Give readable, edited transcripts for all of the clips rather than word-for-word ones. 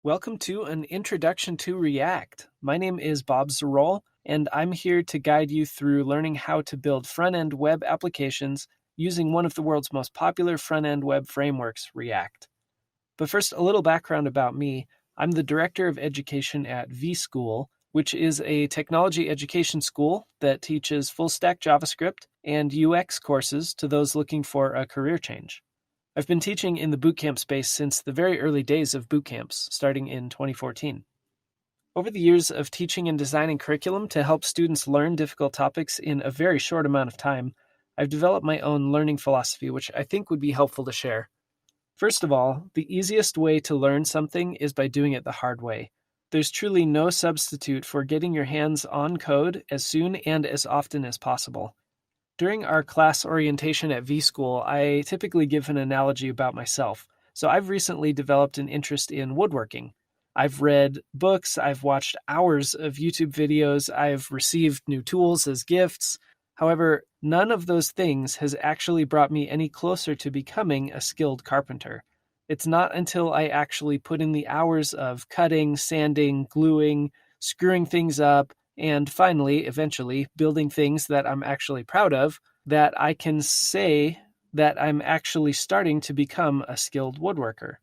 Welcome to an introduction to React. My name is Bob Zarol, and I'm here to guide you through learning how to build front-end web applications using one of the world's most popular front-end web frameworks, React. But first, a little background about me. I'm the Director of Education at vSchool, which is a technology education school that teaches full-stack JavaScript and UX courses to those looking for a career change. I've been teaching in the bootcamp space since the very early days of bootcamps, starting in 2014. Over the years of teaching and designing curriculum to help students learn difficult topics in a very short amount of time, I've developed my own learning philosophy, which I think would be helpful to share. First of all, the easiest way to learn something is by doing it the hard way. There's truly no substitute for getting your hands on code as soon and as often as possible. During our class orientation at vSchool, I typically give an analogy about myself. So I've recently developed an interest in woodworking. I've read books, I've watched hours of YouTube videos, I've received new tools as gifts. However, none of those things has actually brought me any closer to becoming a skilled carpenter. It's not until I actually put in the hours of cutting, sanding, gluing, screwing things up, and finally, eventually, building things that I'm actually proud of, that I can say that I'm actually starting to become a skilled woodworker.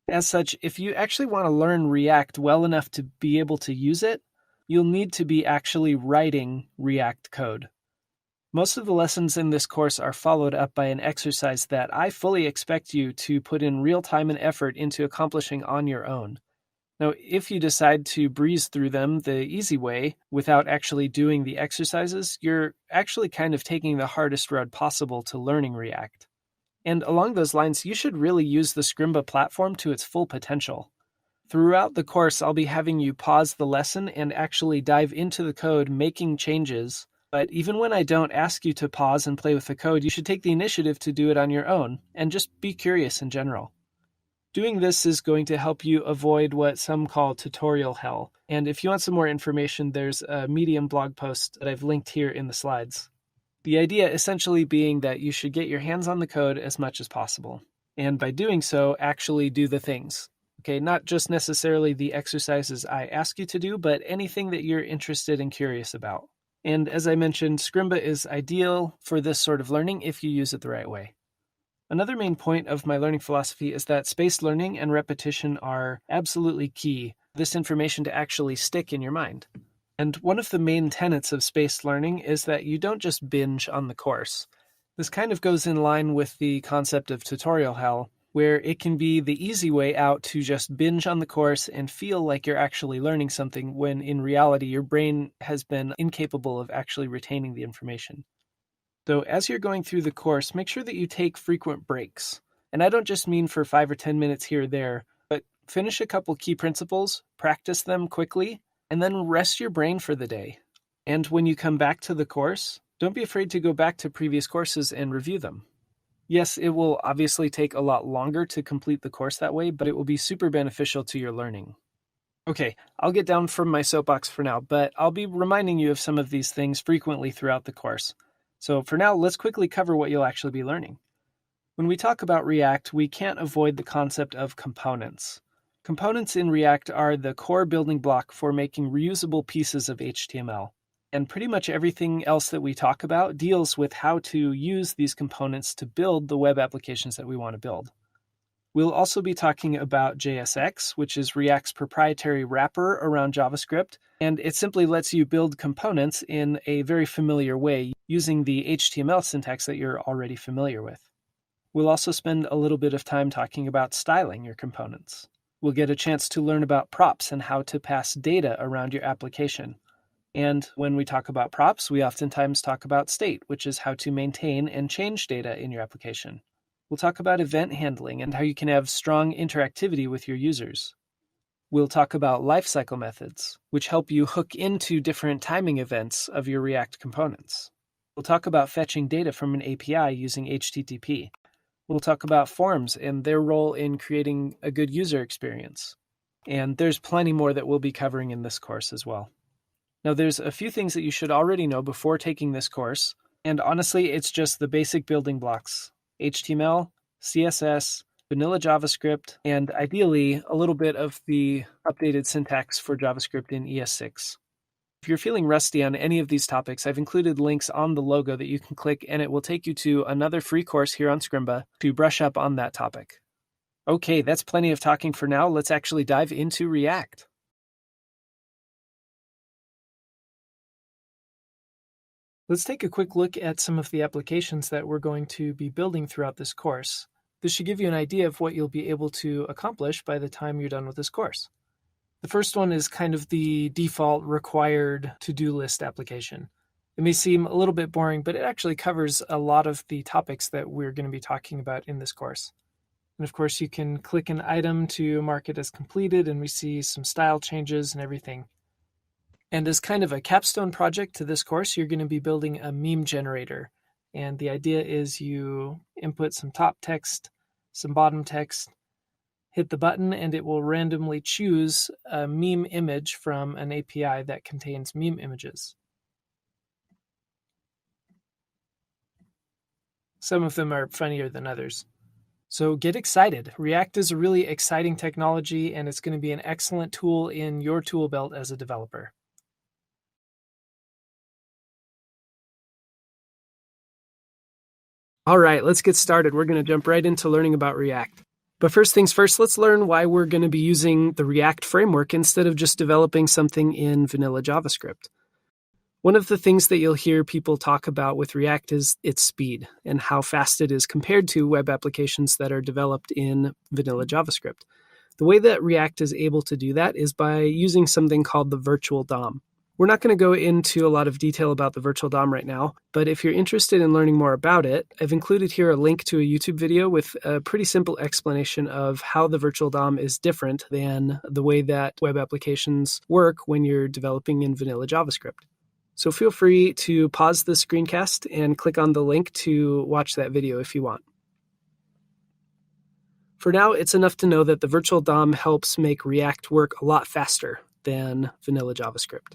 As such, if you actually want to learn React well enough to be able to use it, you'll need to be actually writing React code. Most of the lessons in this course are followed up by an exercise that I fully expect you to put in real time and effort into accomplishing on your own. Now, if you decide to breeze through them the easy way without actually doing the exercises, you're actually kind of taking the hardest road possible to learning React. And along those lines, you should really use the Scrimba platform to its full potential. Throughout the course, I'll be having you pause the lesson and actually dive into the code, making changes. But even when I don't ask you to pause and play with the code, you should take the initiative to do it on your own and just be curious in general. Doing this is going to help you avoid what some call tutorial hell. And if you want some more information, there's a Medium blog post that I've linked here in the slides. The idea essentially being that you should get your hands on the code as much as possible. And by doing so, actually do the things. Okay, not just necessarily the exercises I ask you to do, but anything that you're interested and curious about. And as I mentioned, Scrimba is ideal for this sort of learning if you use it the right way. Another main point of my learning philosophy is that spaced learning and repetition are absolutely key for this information to actually stick in your mind. And one of the main tenets of spaced learning is that you don't just binge on the course. This kind of goes in line with the concept of tutorial hell, where it can be the easy way out to just binge on the course and feel like you're actually learning something when in reality your brain has been incapable of actually retaining the information. So as you're going through the course, make sure that you take frequent breaks. And I don't just mean for 5 or 10 minutes here or there, but finish a couple key principles, practice them quickly, and then rest your brain for the day. And when you come back to the course, don't be afraid to go back to previous courses and review them. Yes, it will obviously take a lot longer to complete the course that way, but it will be super beneficial to your learning. Okay, I'll get down from my soapbox for now, but I'll be reminding you of some of these things frequently throughout the course. So for now, let's quickly cover what you'll actually be learning. When we talk about React, we can't avoid the concept of components. Components in React are the core building block for making reusable pieces of HTML. And pretty much everything else that we talk about deals with how to use these components to build the web applications that we want to build. We'll also be talking about JSX, which is React's proprietary wrapper around JavaScript, and it simply lets you build components in a very familiar way using the HTML syntax that you're already familiar with. We'll also spend a little bit of time talking about styling your components. We'll get a chance to learn about props and how to pass data around your application. And when we talk about props, we oftentimes talk about state, which is how to maintain and change data in your application. We'll talk about event handling and how you can have strong interactivity with your users. We'll talk about lifecycle methods, which help you hook into different timing events of your React components. We'll talk about fetching data from an API using HTTP. We'll talk about forms and their role in creating a good user experience. And there's plenty more that we'll be covering in this course as well. Now, there's a few things that you should already know before taking this course, and honestly, it's just the basic building blocks: HTML, CSS, vanilla JavaScript, and ideally a little bit of the updated syntax for JavaScript in ES6. If you're feeling rusty on any of these topics, I've included links on the logo that you can click, and it will take you to another free course here on Scrimba to brush up on that topic. Okay, that's plenty of talking for now. Let's actually dive into React. Let's take a quick look at some of the applications that we're going to be building throughout this course. This should give you an idea of what you'll be able to accomplish by the time you're done with this course. The first one is kind of the default required to-do list application. It may seem a little bit boring, but it actually covers a lot of the topics that we're going to be talking about in this course. And of course, you can click an item to mark it as completed, and we see some style changes and everything. And as kind of a capstone project to this course, you're going to be building a meme generator. And the idea is you input some top text, some bottom text, hit the button, and it will randomly choose a meme image from an API that contains meme images. Some of them are funnier than others. So get excited. React is a really exciting technology, and it's going to be an excellent tool in your tool belt as a developer. All right, let's get started. We're going to jump right into learning about React. But first things first, let's learn why we're going to be using the React framework instead of just developing something in vanilla JavaScript. One of the things that you'll hear people talk about with React is its speed and how fast it is compared to web applications that are developed in vanilla JavaScript. The way that React is able to do that is by using something called the virtual DOM. We're not going to go into a lot of detail about the virtual DOM right now, but if you're interested in learning more about it, I've included here a link to a YouTube video with a pretty simple explanation of how the virtual DOM is different than the way that web applications work when you're developing in vanilla JavaScript. So feel free to pause the screencast and click on the link to watch that video if you want. For now, it's enough to know that the virtual DOM helps make React work a lot faster than vanilla JavaScript.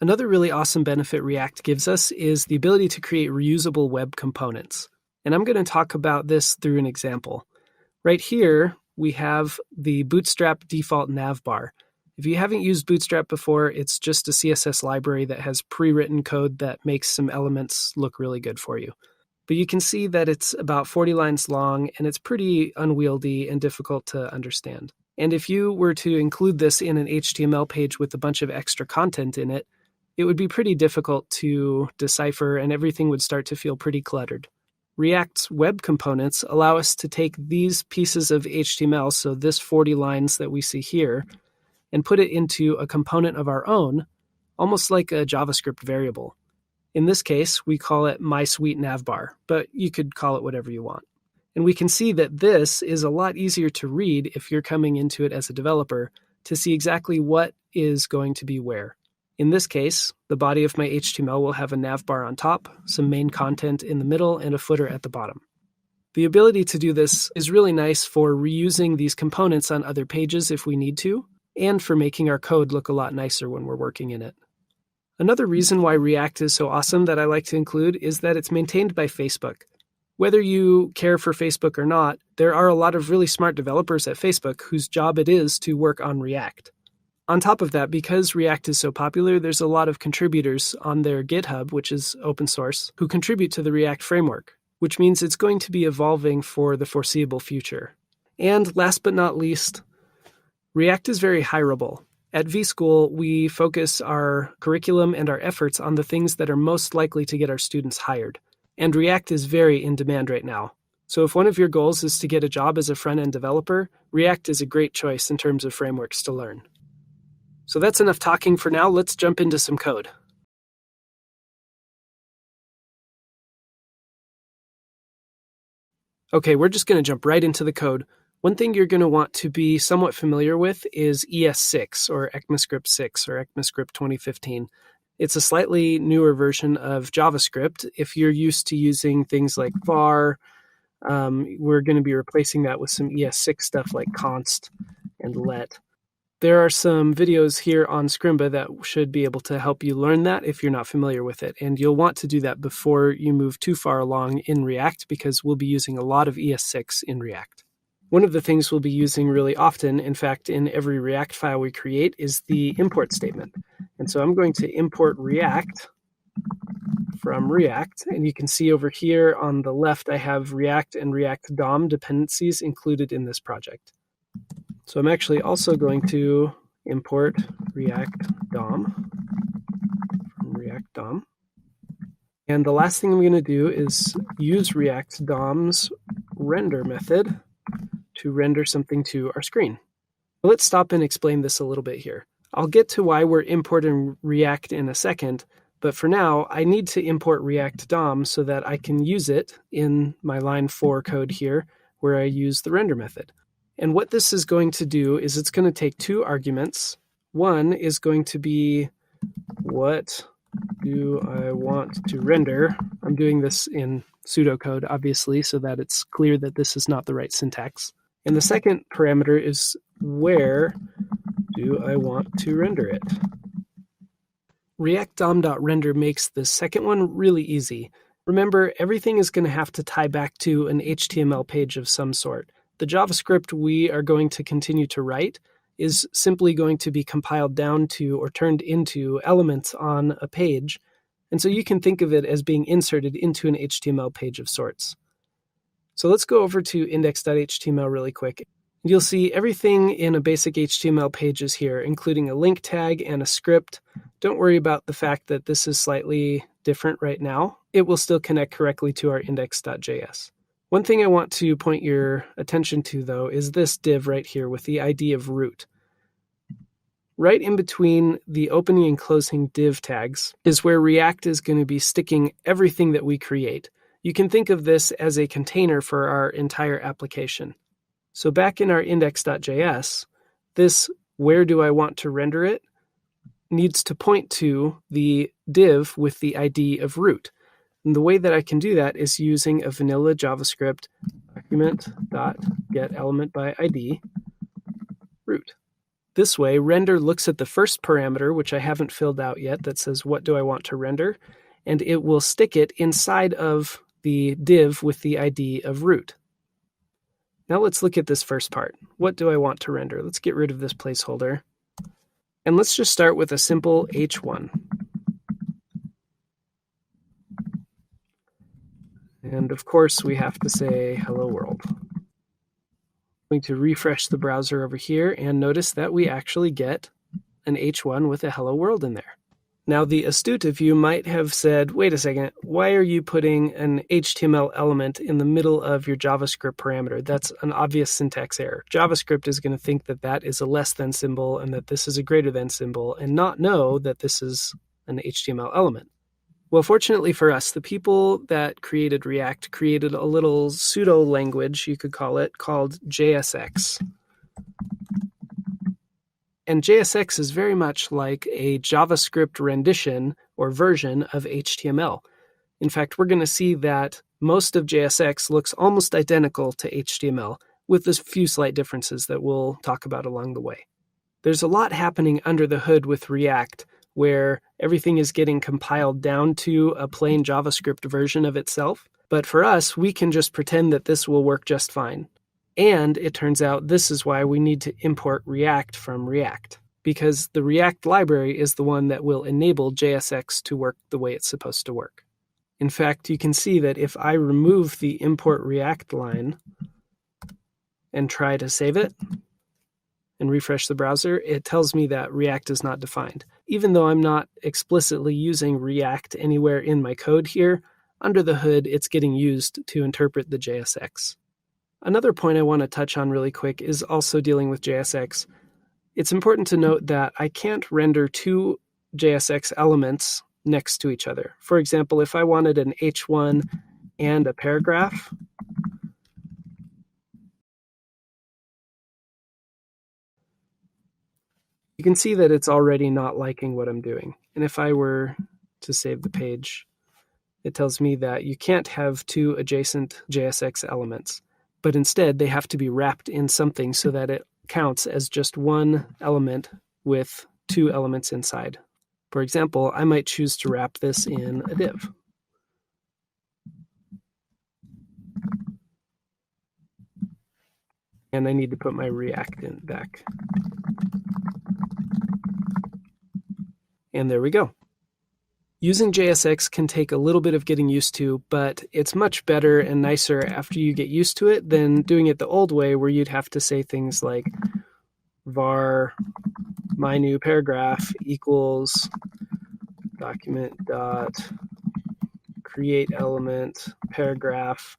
Another really awesome benefit React gives us is the ability to create reusable web components. And I'm going to talk about this through an example. Right here, we have the Bootstrap default navbar. If you haven't used Bootstrap before, it's just a CSS library that has pre-written code that makes some elements look really good for you. But you can see that it's about 40 lines long, and it's pretty unwieldy and difficult to understand. And if you were to include this in an HTML page with a bunch of extra content in it, it would be pretty difficult to decipher, and everything would start to feel pretty cluttered. React's web components allow us to take these pieces of HTML, so this 40 lines that we see here, and put it into a component of our own, almost like a JavaScript variable. In this case, we call it mySweetNavbar, but you could call it whatever you want. And we can see that this is a lot easier to read if you're coming into it as a developer to see exactly what is going to be where. In this case, the body of my HTML will have a navbar on top, some main content in the middle, and a footer at the bottom. The ability to do this is really nice for reusing these components on other pages if we need to, and for making our code look a lot nicer when we're working in it. Another reason why React is so awesome that I like to include is that it's maintained by Facebook. Whether you care for Facebook or not, there are a lot of really smart developers at Facebook whose job it is to work on React. On top of that, because React is so popular, there's a lot of contributors on their GitHub, which is open source, who contribute to the React framework, which means it's going to be evolving for the foreseeable future. And last but not least, React is very hireable. At vSchool, we focus our curriculum and our efforts on the things that are most likely to get our students hired. And React is very in demand right now. So if one of your goals is to get a job as a front-end developer, React is a great choice in terms of frameworks to learn. So that's enough talking for now. Let's jump into some code. Okay, we're just going to jump right into the code. One thing you're going to want to be somewhat familiar with is ES6 or ECMAScript 6 or ECMAScript 2015. It's a slightly newer version of JavaScript. If you're used to using things like var, we're going to be replacing that with some ES6 stuff like const and let. There are some videos here on Scrimba that should be able to help you learn that if you're not familiar with it. And you'll want to do that before you move too far along in React, because we'll be using a lot of ES6 in React. One of the things we'll be using really often, in fact, in every React file we create, is the import statement. And so I'm going to import React from React. And you can see over here on the left, I have React and React DOM dependencies included in this project. So I'm actually also going to import React DOM from React DOM. And the last thing I'm going to do is use React DOM's render method to render something to our screen. Let's stop and explain this a little bit here. I'll get to why we're importing React in a second, but for now, I need to import React DOM so that I can use it in my line 4 code here, where I use the render method. And what this is going to do is it's going to take 2 arguments. One is going to be, what do I want to render? I'm doing this in pseudocode, obviously, so that it's clear that this is not the right syntax. And the second parameter is, where do I want to render it? React DOM.render makes the second one really easy. Remember, everything is going to have to tie back to an HTML page of some sort. The JavaScript we are going to continue to write is simply going to be compiled down to or turned into elements on a page. And so you can think of it as being inserted into an HTML page of sorts. So let's go over to index.html really quick. You'll see everything in a basic HTML page is here, including a link tag and a script. Don't worry about the fact that this is slightly different right now. It will still connect correctly to our index.js. One thing I want to point your attention to, though, is this div right here with the ID of root. Right in between the opening and closing div tags is where React is going to be sticking everything that we create. You can think of this as a container for our entire application. So back in our index.js, this where do I want to render it needs to point to the div with the ID of root. And the way that I can do that is using a vanilla JavaScript document.getElementById root. This way, render looks at the first parameter, which I haven't filled out yet, that says what do I want to render, and it will stick it inside of the div with the ID of root. Now let's look at this first part. What do I want to render? Let's get rid of this placeholder. And let's just start with a simple h1. And of course, we have to say hello world. I'm going to refresh the browser over here and notice that we actually get an h1 with a hello world in there. Now, the astute of you might have said, wait a second, why are you putting an HTML element in the middle of your JavaScript parameter? That's an obvious syntax error. JavaScript is going to think that that is a less than symbol and that this is a greater than symbol and not know that this is an HTML element. Well, fortunately for us, the people that created React created a little pseudo language, you could call it, called JSX. And JSX is very much like a JavaScript rendition or version of HTML. In fact, we're going to see that most of JSX looks almost identical to HTML, with a few slight differences that we'll talk about along the way. There's a lot happening under the hood with React, where everything is getting compiled down to a plain JavaScript version of itself. But for us, we can just pretend that this will work just fine. And it turns out this is why we need to import React from React, because the React library is the one that will enable JSX to work the way it's supposed to work. In fact, you can see that if I remove the import React line and try to save it and refresh the browser, it tells me that React is not defined. Even though I'm not explicitly using React anywhere in my code here, under the hood, it's getting used to interpret the JSX. Another point I want to touch on really quick is also dealing with JSX. It's important to note that I can't render 2 JSX elements next to each other. For example, if I wanted an H1 and a paragraph, you can see that it's already not liking what I'm doing. And if I were to save the page, it tells me that you can't have 2 adjacent JSX elements, but instead they have to be wrapped in something so that it counts as just one element with two elements inside. For example, I might choose to wrap this in a div. And I need to put my reactant back. And there we go. Using JSX can take a little bit of getting used to, but it's much better and nicer after you get used to it than doing it the old way where you'd have to say things like var my new paragraph equals document dot create element paragraph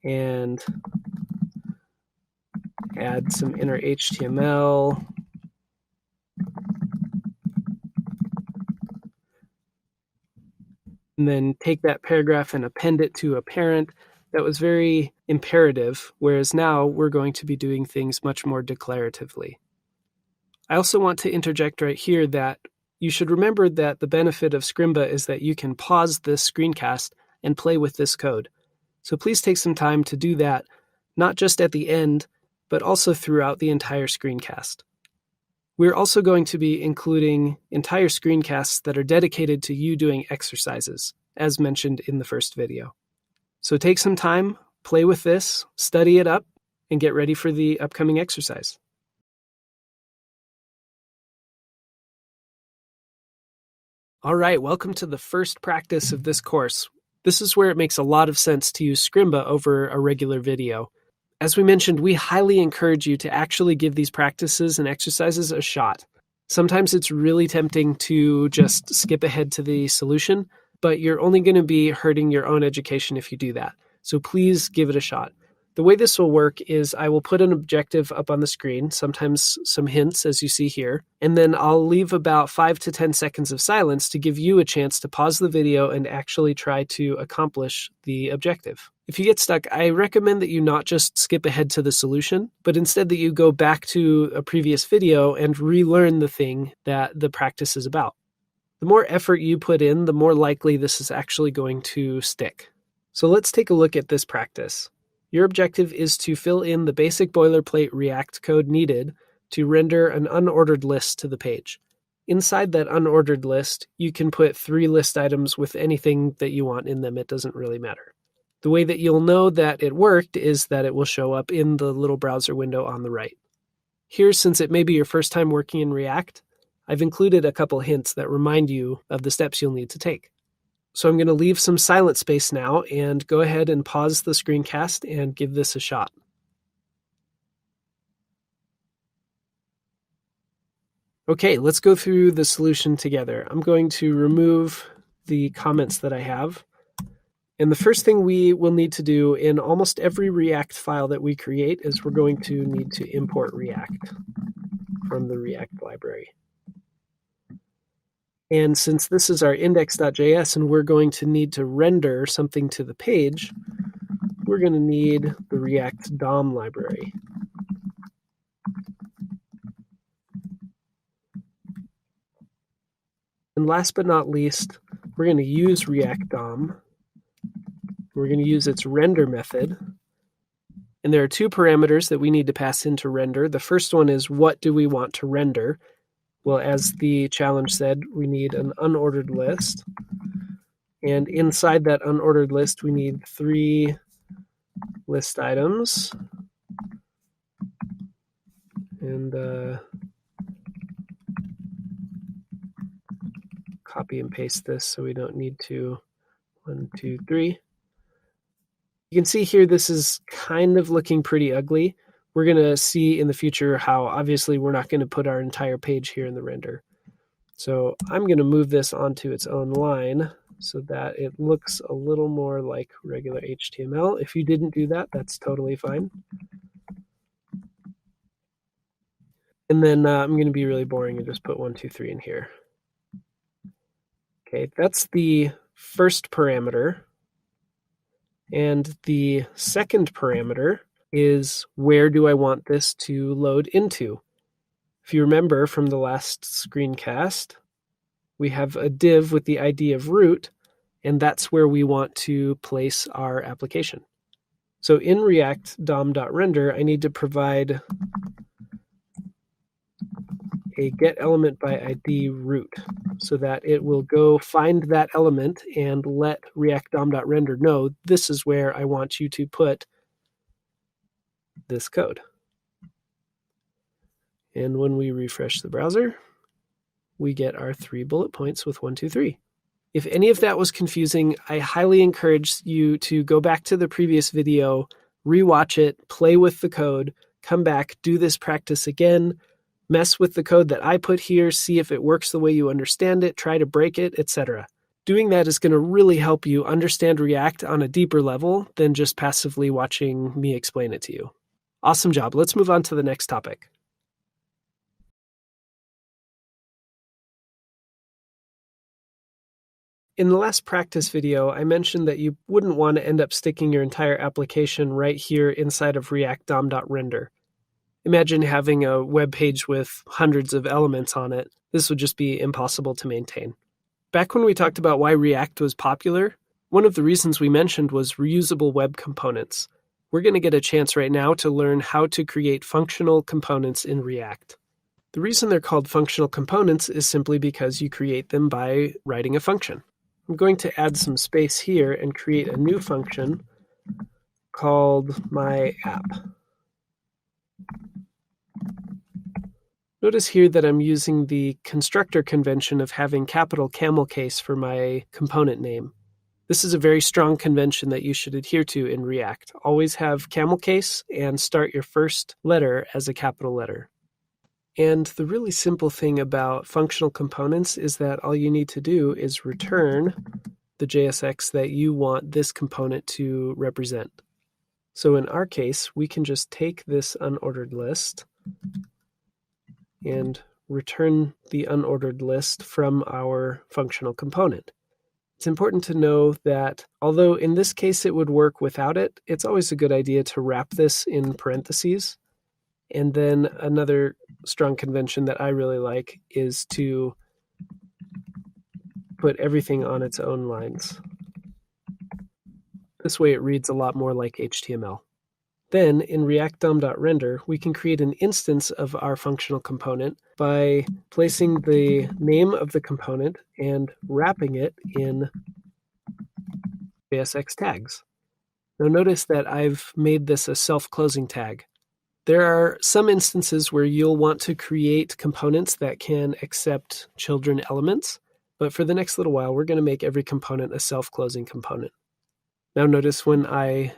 and add some inner HTML. And then take that paragraph and append it to a parent. That was very imperative, whereas now we're going to be doing things much more declaratively. I also want to interject right here that you should remember that the benefit of Scrimba is that you can pause this screencast and play with this code. So please take some time to do that, not just at the end, but also throughout the entire screencast. We're also going to be including entire screencasts that are dedicated to you doing exercises, as mentioned in the first video. So take some time, play with this, study it up, and get ready for the upcoming exercise. All right, welcome to the first practice of this course. This is where it makes a lot of sense to use Scrimba over a regular video. As we mentioned, we highly encourage you to actually give these practices and exercises a shot. Sometimes it's really tempting to just skip ahead to the solution, but you're only going to be hurting your own education if you do that. So please give it a shot. The way this will work is I will put an objective up on the screen, sometimes some hints as you see here, and then I'll leave about 5 to 10 seconds of silence to give you a chance to pause the video and actually try to accomplish the objective. If you get stuck, I recommend that you not just skip ahead to the solution, but instead that you go back to a previous video and relearn the thing that the practice is about. The more effort you put in, the more likely this is actually going to stick. So let's take a look at this practice. Your objective is to fill in the basic boilerplate React code needed to render an unordered list to the page. Inside that unordered list, you can put 3 list items with anything that you want in them. It doesn't really matter. The way that you'll know that it worked is that it will show up in the little browser window on the right. Here, since it may be your first time working in React, I've included a couple hints that remind you of the steps you'll need to take. So I'm going to leave some silent space now and go ahead and pause the screencast and give this a shot. Okay, let's go through the solution together. I'm going to remove the comments that I have. And the first thing we will need to do in almost every React file that we create is we're going to need to import React from the React library. And since this is our index.js and we're going to need to render something to the page, we're going to need the React DOM library. And last but not least, we're going to use React DOM. We're going to use its render method. And there are 2 parameters that we need to pass into render. The first one is what do we want to render? Well, as the challenge said, we need an unordered list. And inside that unordered list, we need 3 list items. And copy and paste this so we don't need to 1, 2, 3. You can see here this is kind of looking pretty ugly. We're going to see in the future how obviously we're not going to put our entire page here in the render. So I'm going to move this onto its own line so that it looks a little more like regular HTML. If you didn't do that, that's totally fine. And then I'm going to be really boring and just put 1, 2, 3 in here. Okay, that's the first parameter. And the second parameter is where do I want this to load into? If you remember from the last screencast, we have a div with the ID of root, and that's where we want to place our application. So in React DOM.render, I need to provide a getElementById route so that it will go find that element and let reactDom.render know this is where I want you to put this code. And when we refresh the browser, we get our 3 bullet points with 1, 2, 3. If any of that was confusing, I highly encourage you to go back to the previous video, rewatch it, play with the code, come back, do this practice again, mess with the code that I put here, see if it works the way you understand it, try to break it, etc. Doing that is going to really help you understand React on a deeper level than just passively watching me explain it to you. Awesome job. Let's move on to the next topic. In the last practice video, I mentioned that you wouldn't want to end up sticking your entire application right here inside of reactDom.render. Imagine having a web page with hundreds of elements on it. This would just be impossible to maintain. Back when we talked about why React was popular, one of the reasons we mentioned was reusable web components. We're going to get a chance right now to learn how to create functional components in React. The reason they're called functional components is simply because you create them by writing a function. I'm going to add some space here and create a new function called myApp. Notice here that I'm using the constructor convention of having capital camel case for my component name. This is a very strong convention that you should adhere to in React. Always have camel case and start your first letter as a capital letter. And the really simple thing about functional components is that all you need to do is return the JSX that you want this component to represent. So in our case, we can just take this unordered list and return the unordered list from our functional component. It's important to know that although in this case it would work without it, it's always a good idea to wrap this in parentheses. And then another strong convention that I really like is to put everything on its own lines. This way it reads a lot more like HTML. Then in reactDom.render, we can create an instance of our functional component by placing the name of the component and wrapping it in JSX tags. Now notice that I've made this a self-closing tag. There are some instances where you'll want to create components that can accept children elements, but for the next little while, we're going to make every component a self-closing component. Now notice when I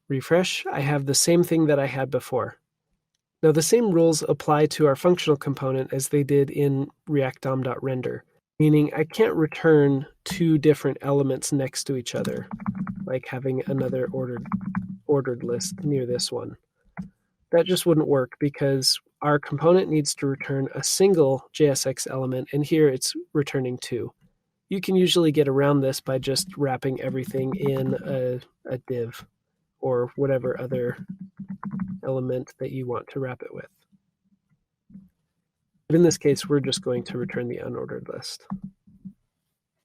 refresh, I have the same thing that I had before. Now the same rules apply to our functional component as they did in reactDom.render, meaning I can't return two different elements next to each other, like having another ordered list near this one. That just wouldn't work because our component needs to return a single JSX element, and here it's returning 2. You can usually get around this by just wrapping everything in a div or whatever other element that you want to wrap it with. But in this case, we're just going to return the unordered list.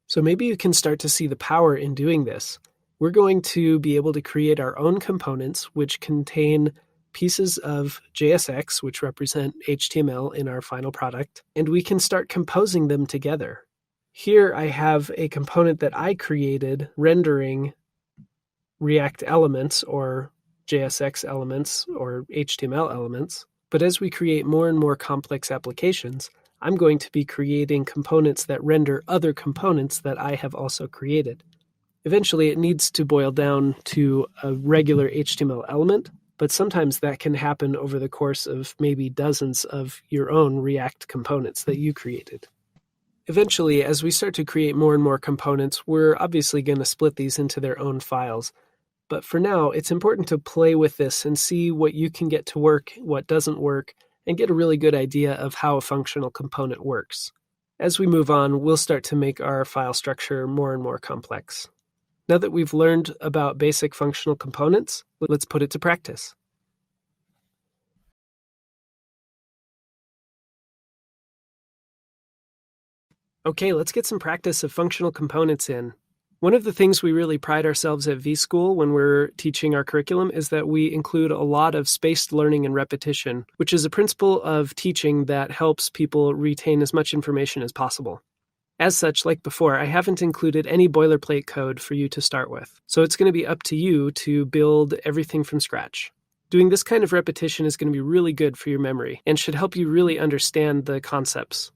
So maybe you can start to see the power in doing this. We're going to be able to create our own components which contain pieces of JSX, which represent HTML in our final product, and we can start composing them together. Here I have a component that I created rendering React elements or JSX elements or HTML elements. But as we create more and more complex applications, I'm going to be creating components that render other components that I have also created. Eventually, it needs to boil down to a regular HTML element, but sometimes that can happen over the course of maybe dozens of your own React components that you created. Eventually, as we start to create more and more components, we're obviously going to split these into their own files. But for now, it's important to play with this and see what you can get to work, what doesn't work, and get a really good idea of how a functional component works. As we move on, we'll start to make our file structure more and more complex. Now that we've learned about basic functional components, let's put it to practice. Okay, let's get some practice of functional components in. One of the things we really pride ourselves at vSchool when we're teaching our curriculum is that we include a lot of spaced learning and repetition, which is a principle of teaching that helps people retain as much information as possible. As such, like before, I haven't included any boilerplate code for you to start with, so it's going to be up to you to build everything from scratch. Doing this kind of repetition is going to be really good for your memory and should help you really understand the concepts.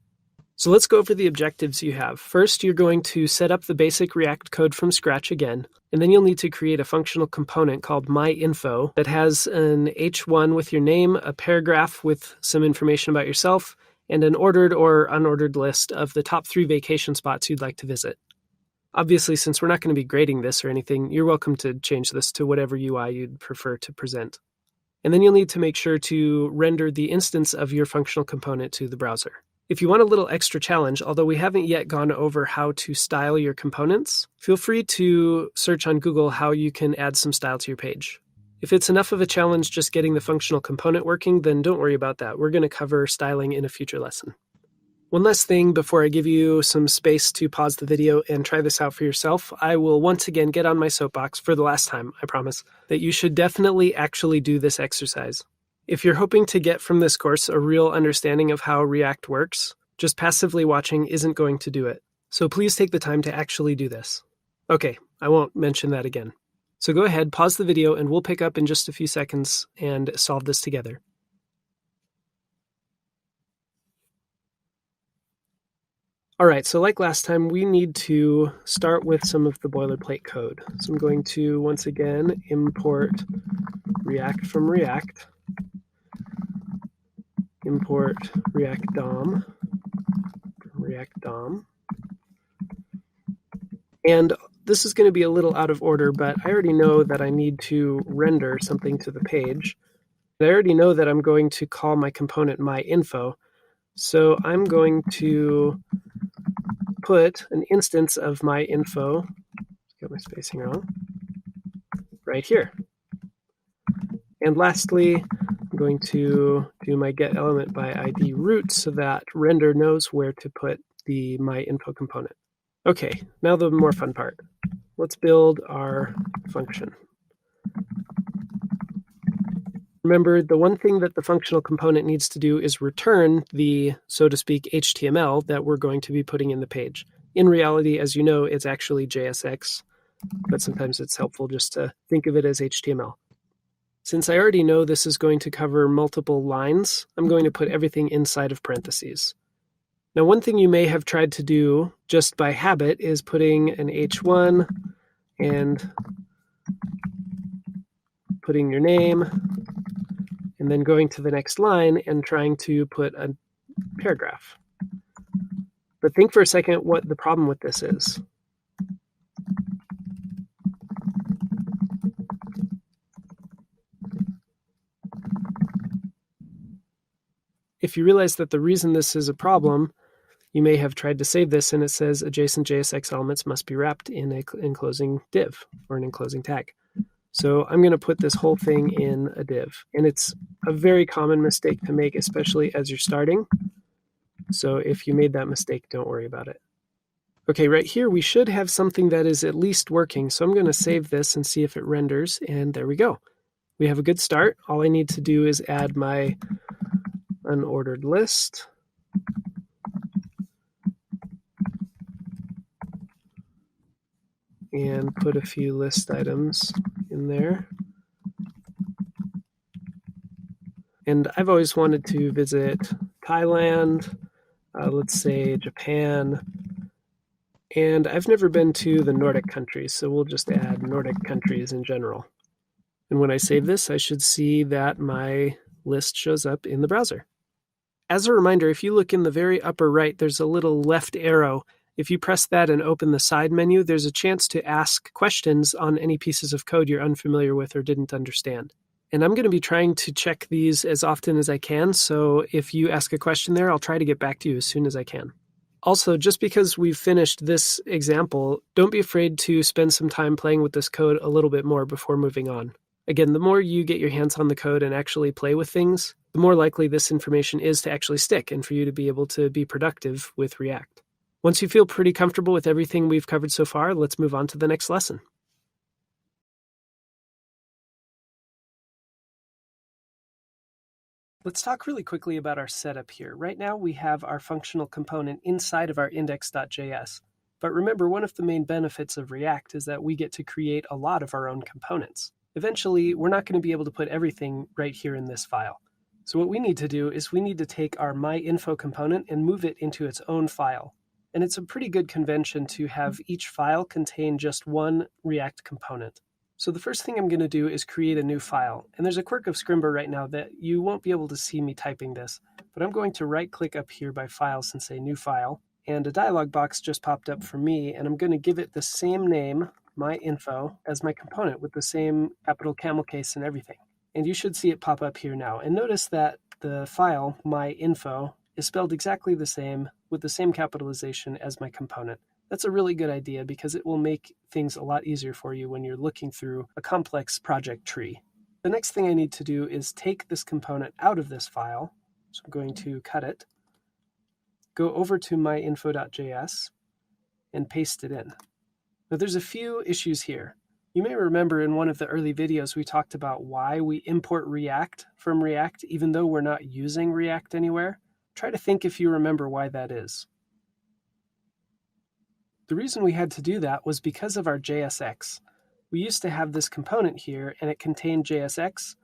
So let's go over the objectives you have. First, you're going to set up the basic React code from scratch again, and then you'll need to create a functional component called myInfo that has an H1 with your name, a paragraph with some information about yourself, and an ordered or unordered list of the top 3 vacation spots you'd like to visit. Obviously, since we're not going to be grading this or anything, you're welcome to change this to whatever UI you'd prefer to present. And then you'll need to make sure to render the instance of your functional component to the browser. If you want a little extra challenge, although we haven't yet gone over how to style your components, feel free to search on Google how you can add some style to your page. If it's enough of a challenge just getting the functional component working, then don't worry about that. We're going to cover styling in a future lesson. One last thing before I give you some space to pause the video and try this out for yourself, I will once again get on my soapbox for the last time, I promise, that you should definitely actually do this exercise. If you're hoping to get from this course a real understanding of how React works, just passively watching isn't going to do it. So please take the time to actually do this. Okay, I won't mention that again. So go ahead, pause the video, and we'll pick up in just a few seconds and solve this together. All right, so like last time, we need to start with some of the boilerplate code. So I'm going to, once again, import React from React. Import React DOM from React DOM. And this is going to be a little out of order, but I already know that I need to render something to the page. I already know that I'm going to call my component myInfo. So I'm going to put an instance of myInfo, get my spacing wrong, right here. And lastly, I'm going to do my getElementById root so that render knows where to put the myInfo component. Okay, now the more fun part. Let's build our function. Remember, the one thing that the functional component needs to do is return the, so to speak, HTML that we're going to be putting in the page. In reality, as you know, it's actually JSX, but sometimes it's helpful just to think of it as HTML. Since I already know this is going to cover multiple lines, I'm going to put everything inside of parentheses. Now, one thing you may have tried to do just by habit is putting an H1 and putting your name, and then going to the next line and trying to put a paragraph. But think for a second what the problem with this is. If you realize that the reason this is a problem, you may have tried to save this and it says adjacent JSX elements must be wrapped in an enclosing div or an enclosing tag. So I'm going to put this whole thing in a div. And it's a very common mistake to make, especially as you're starting. So if you made that mistake, don't worry about it. Okay, right here, we should have something that is at least working. So I'm going to save this and see if it renders. And there we go. We have a good start. All I need to do is add my unordered list. And put a few list items in there. And I've always wanted to visit Thailand, let's say Japan, and I've never been to the Nordic countries, so we'll just add Nordic countries in general. And when I save this, I should see that my list shows up in the browser. As a reminder, if you look in the very upper right, there's a little left arrow. If you press that and open the side menu, there's a chance to ask questions on any pieces of code you're unfamiliar with or didn't understand. And I'm going to be trying to check these as often as I can, so if you ask a question there, I'll try to get back to you as soon as I can. Also, just because we've finished this example, don't be afraid to spend some time playing with this code a little bit more before moving on. Again, the more you get your hands on the code and actually play with things, the more likely this information is to actually stick and for you to be able to be productive with React. Once you feel pretty comfortable with everything we've covered so far, let's move on to the next lesson. Let's talk really quickly about our setup here. Right now we have our functional component inside of our index.js. But remember, one of the main benefits of React is that we get to create a lot of our own components. Eventually, we're not going to be able to put everything right here in this file. So what we need to do is we need to take our myInfo component and move it into its own file. And it's a pretty good convention to have each file contain just one React component. So the first thing I'm going to do is create a new file. And there's a quirk of Scrimba right now that you won't be able to see me typing this, but I'm going to right-click up here by Files and say New File. And a dialog box just popped up for me, and I'm going to give it the same name, myInfo, as my component with the same capital camel case and everything. And you should see it pop up here now. And notice that the file, myInfo, is spelled exactly the same with the same capitalization as my component. That's a really good idea because it will make things a lot easier for you when you're looking through a complex project tree. The next thing I need to do is take this component out of this file. So I'm going to cut it, go over to myinfo.js, and paste it in. Now there's a few issues here. You may remember in one of the early videos we talked about why we import React from React even though we're not using React anywhere. Try to think if you remember why that is. The reason we had to do that was because of our JSX. We used to have this component here and it contained JSX.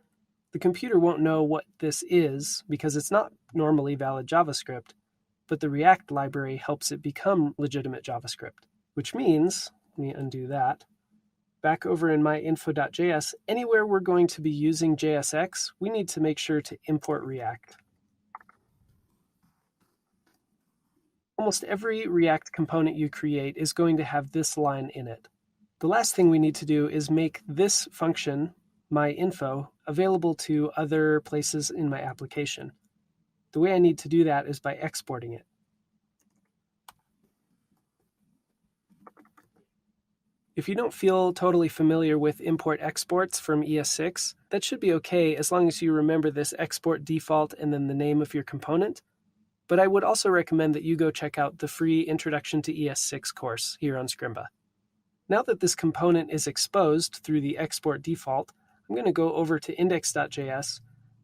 The computer won't know what this is because it's not normally valid JavaScript, but the React library helps it become legitimate JavaScript, which means, let me undo that, back over in myinfo.js, anywhere we're going to be using JSX, we need to make sure to import React. Almost every React component you create is going to have this line in it. The last thing we need to do is make this function, myInfo, available to other places in my application. The way I need to do that is by exporting it. If you don't feel totally familiar with import exports from ES6, that should be okay as long as you remember this export default and then the name of your component. But I would also recommend that you go check out the free Introduction to ES6 course here on Scrimba. Now that this component is exposed through the export default, I'm going to go over to index.js,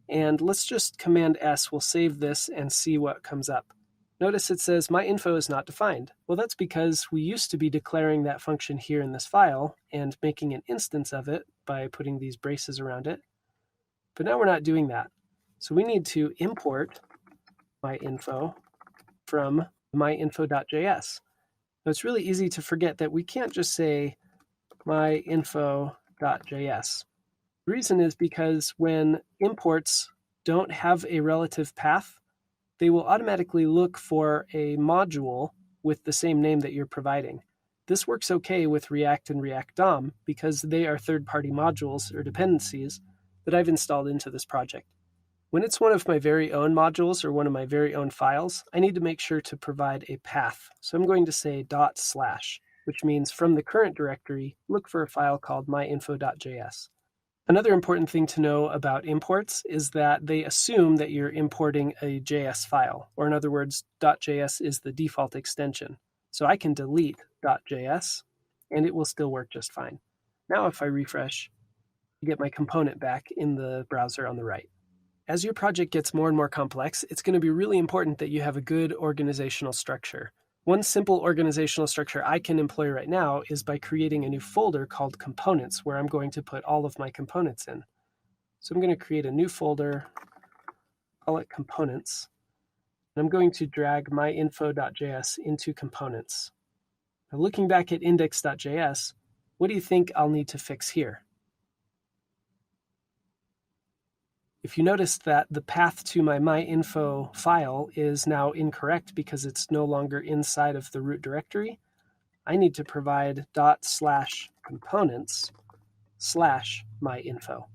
and let's just Command S will save this and see what comes up. Notice it says myInfo is not defined. Well, that's because we used to be declaring that function here in this file and making an instance of it by putting these braces around it. But now we're not doing that. So we need to import myInfo from myinfo.js. Now it's really easy to forget that we can't just say myinfo.js. The reason is because when imports don't have a relative path, they will automatically look for a module with the same name that you're providing. This works okay with React and React DOM because they are third-party modules or dependencies that I've installed into this project. When it's one of my very own modules or one of my very own files, I need to make sure to provide a path. So I'm going to say /, which means from the current directory, look for a file called myinfo.js. Another important thing to know about imports is that they assume that you're importing a JS file, or in other words, .js is the default extension. So I can delete .js, and it will still work just fine. Now if I refresh, I get my component back in the browser on the right. As your project gets more and more complex, it's going to be really important that you have a good organizational structure. One simple organizational structure I can employ right now is by creating a new folder called Components, where I'm going to put all of my components in. So I'm going to create a new folder, call it Components, and I'm going to drag myinfo.js into Components. Now looking back at index.js, what do you think I'll need to fix here? If you notice that the path to my myinfo file is now incorrect because it's no longer inside of the root directory, I need to provide ./components/myinfo.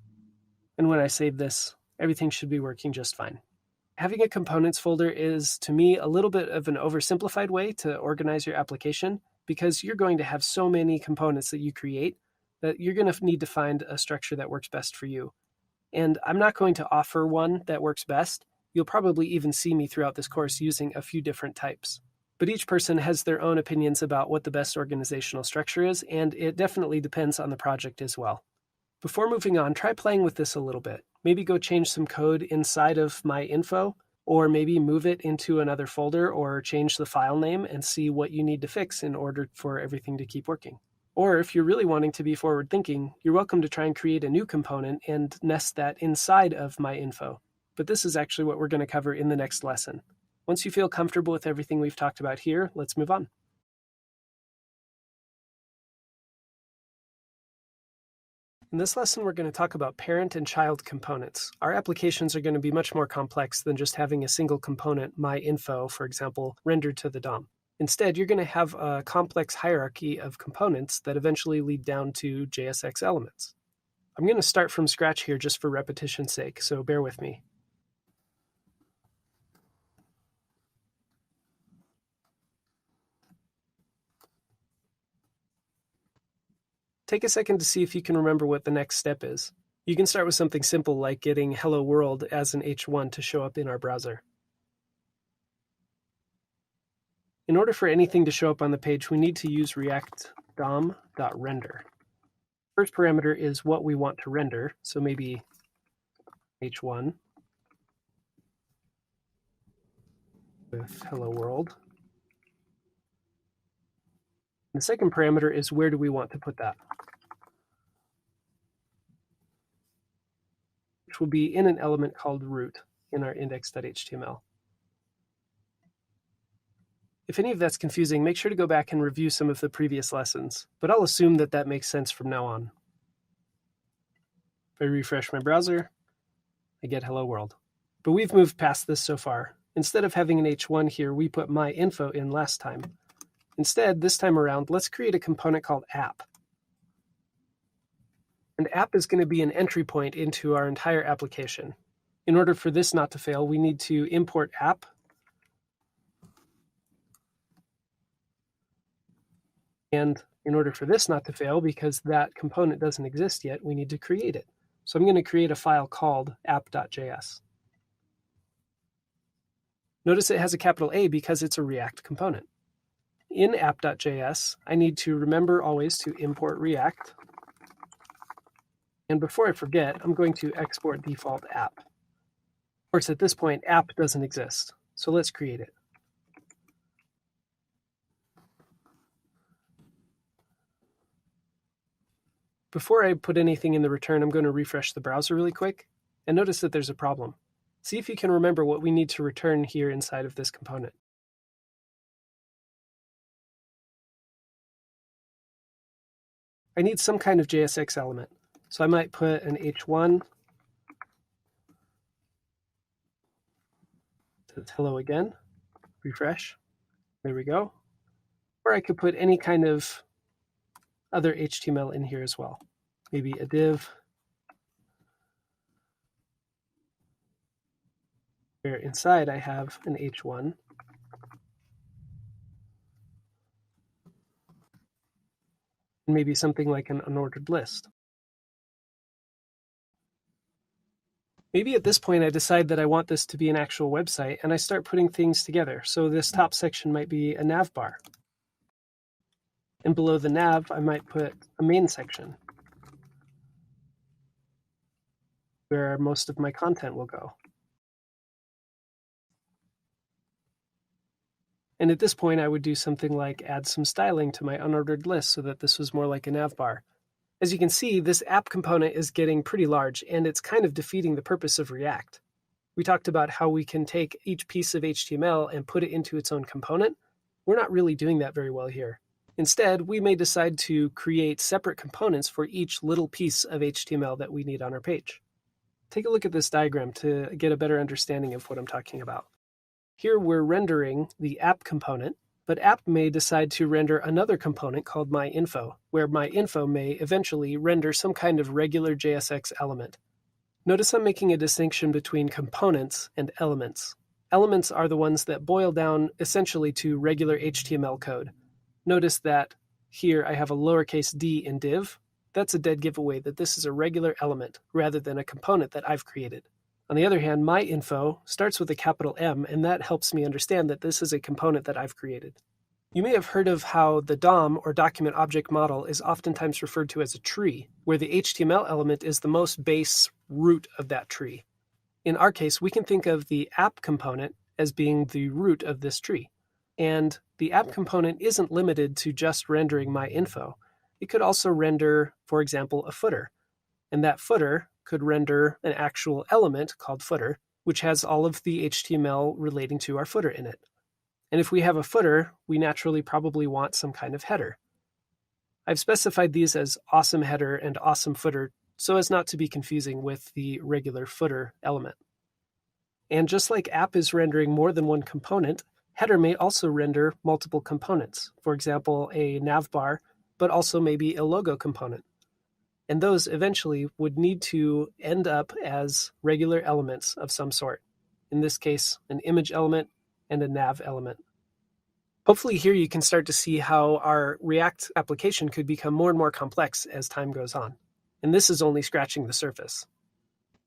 And when I save this, everything should be working just fine. Having a components folder is, to me, a little bit of an oversimplified way to organize your application because you're going to have so many components that you create that you're going to need to find a structure that works best for you. And I'm not going to offer one that works best. You'll probably even see me throughout this course using a few different types. But each person has their own opinions about what the best organizational structure is, and it definitely depends on the project as well. Before moving on, try playing with this a little bit. Maybe go change some code inside of my info, or maybe move it into another folder or change the file name and see what you need to fix in order for everything to keep working. Or if you're really wanting to be forward thinking, you're welcome to try and create a new component and nest that inside of my info. But this is actually what we're going to cover in the next lesson. Once you feel comfortable with everything we've talked about here, let's move on. In this lesson, we're going to talk about parent and child components. Our applications are going to be much more complex than just having a single component, my info, for example, rendered to the DOM. Instead, you're going to have a complex hierarchy of components that eventually lead down to JSX elements. I'm going to start from scratch here just for repetition's sake, so bear with me. Take a second to see if you can remember what the next step is. You can start with something simple like getting Hello World as an H1 to show up in our browser. In order for anything to show up on the page, we need to use React DOM.render. First parameter is what we want to render, so maybe H1 with Hello World. The second parameter is where do we want to put that, which will be in an element called root in our index.html. If any of that's confusing, make sure to go back and review some of the previous lessons, but I'll assume that that makes sense from now on. If I refresh my browser, I get Hello World. But we've moved past this so far. Instead of having an H1 here, we put my info in last time. Instead, this time around, let's create a component called app. And app is going to be an entry point into our entire application. In order for this not to fail, we need to import app. And in order for this not to fail, because that component doesn't exist yet, we need to create it. So I'm going to create a file called app.js. Notice it has a capital A because it's a React component. In app.js, I need to remember always to import React. And before I forget, I'm going to export default app. Of course, at this point, app doesn't exist. So let's create it. Before I put anything in the return, I'm going to refresh the browser really quick. And notice that there's a problem. See if you can remember what we need to return here inside of this component. I need some kind of JSX element. So I might put an H1. Says hello again. Refresh. There we go. Or I could put any kind of other HTML in here as well. Maybe a div. Where inside I have an H1. And maybe something like an unordered list. Maybe at this point I decide that I want this to be an actual website and I start putting things together. So this top section might be a nav bar. And below the nav, I might put a main section where most of my content will go. And at this point, I would do something like add some styling to my unordered list so that this was more like a nav bar. As you can see, this app component is getting pretty large, and it's kind of defeating the purpose of React. We talked about how we can take each piece of HTML and put it into its own component. We're not really doing that very well here. Instead, we may decide to create separate components for each little piece of HTML that we need on our page. Take a look at this diagram to get a better understanding of what I'm talking about. Here we're rendering the app component, but app may decide to render another component called myInfo, where myInfo may eventually render some kind of regular JSX element. Notice I'm making a distinction between components and elements. Elements are the ones that boil down essentially to regular HTML code. Notice that here I have a lowercase d in div. That's a dead giveaway that this is a regular element rather than a component that I've created. On the other hand, my info starts with a capital M, and that helps me understand that this is a component that I've created. You may have heard of how the DOM, or document object model, is oftentimes referred to as a tree, where the HTML element is the most base root of that tree. In our case, we can think of the app component as being the root of this tree. And the app component isn't limited to just rendering my info. It could also render, for example, a footer. And that footer could render an actual element called footer, which has all of the HTML relating to our footer in it. And if we have a footer, we naturally probably want some kind of header. I've specified these as awesome header and awesome footer so as not to be confusing with the regular footer element. And just like app is rendering more than one component, header may also render multiple components. For example, a navbar, but also maybe a logo component. And those eventually would need to end up as regular elements of some sort. In this case, an image element and a nav element. Hopefully here you can start to see how our React application could become more and more complex as time goes on. And this is only scratching the surface.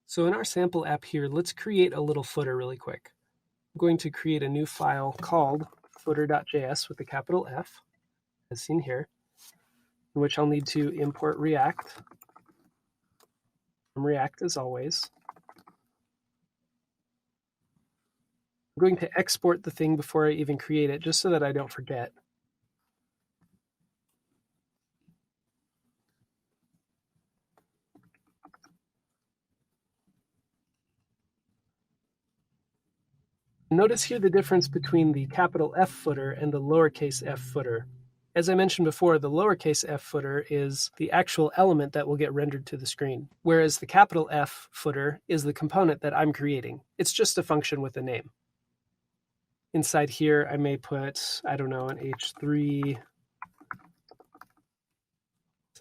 So in our sample app here, let's create a little footer really quick. I'm going to create a new file called footer.js with a capital F, as seen here, in which I'll need to import React from React as always. I'm going to export the thing before I even create it, just so that I don't forget. Notice here the difference between the capital F footer and the lowercase f footer. As I mentioned before, the lowercase f footer is the actual element that will get rendered to the screen, whereas the capital F footer is the component that I'm creating. It's just a function with a name. Inside here, I may put, I don't know, an h3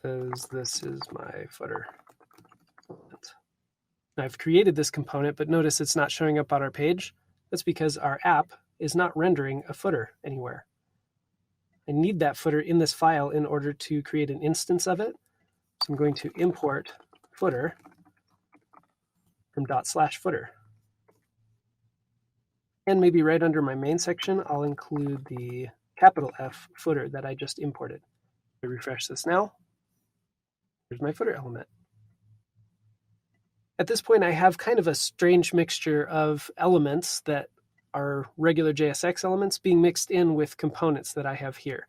says this is my footer. I've created this component, but notice it's not showing up on our page. That's because our app is not rendering a footer anywhere. I need that footer in this file in order to create an instance of it. So I'm going to import footer from /footer. And maybe right under my main section, I'll include the capital F footer that I just imported. I refresh this now. Here's my footer element. At this point, I have kind of a strange mixture of elements that are regular JSX elements being mixed in with components that I have here.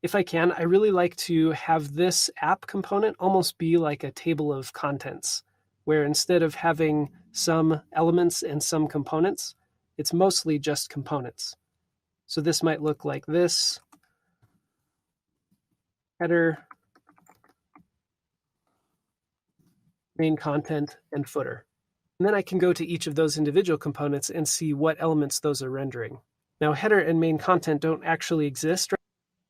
If I can, I really like to have this app component almost be like a table of contents, where instead of having some elements and some components, it's mostly just components. So this might look like this: header, main content, and footer. And then I can go to each of those individual components and see what elements those are rendering. Now, header and main content don't actually exist,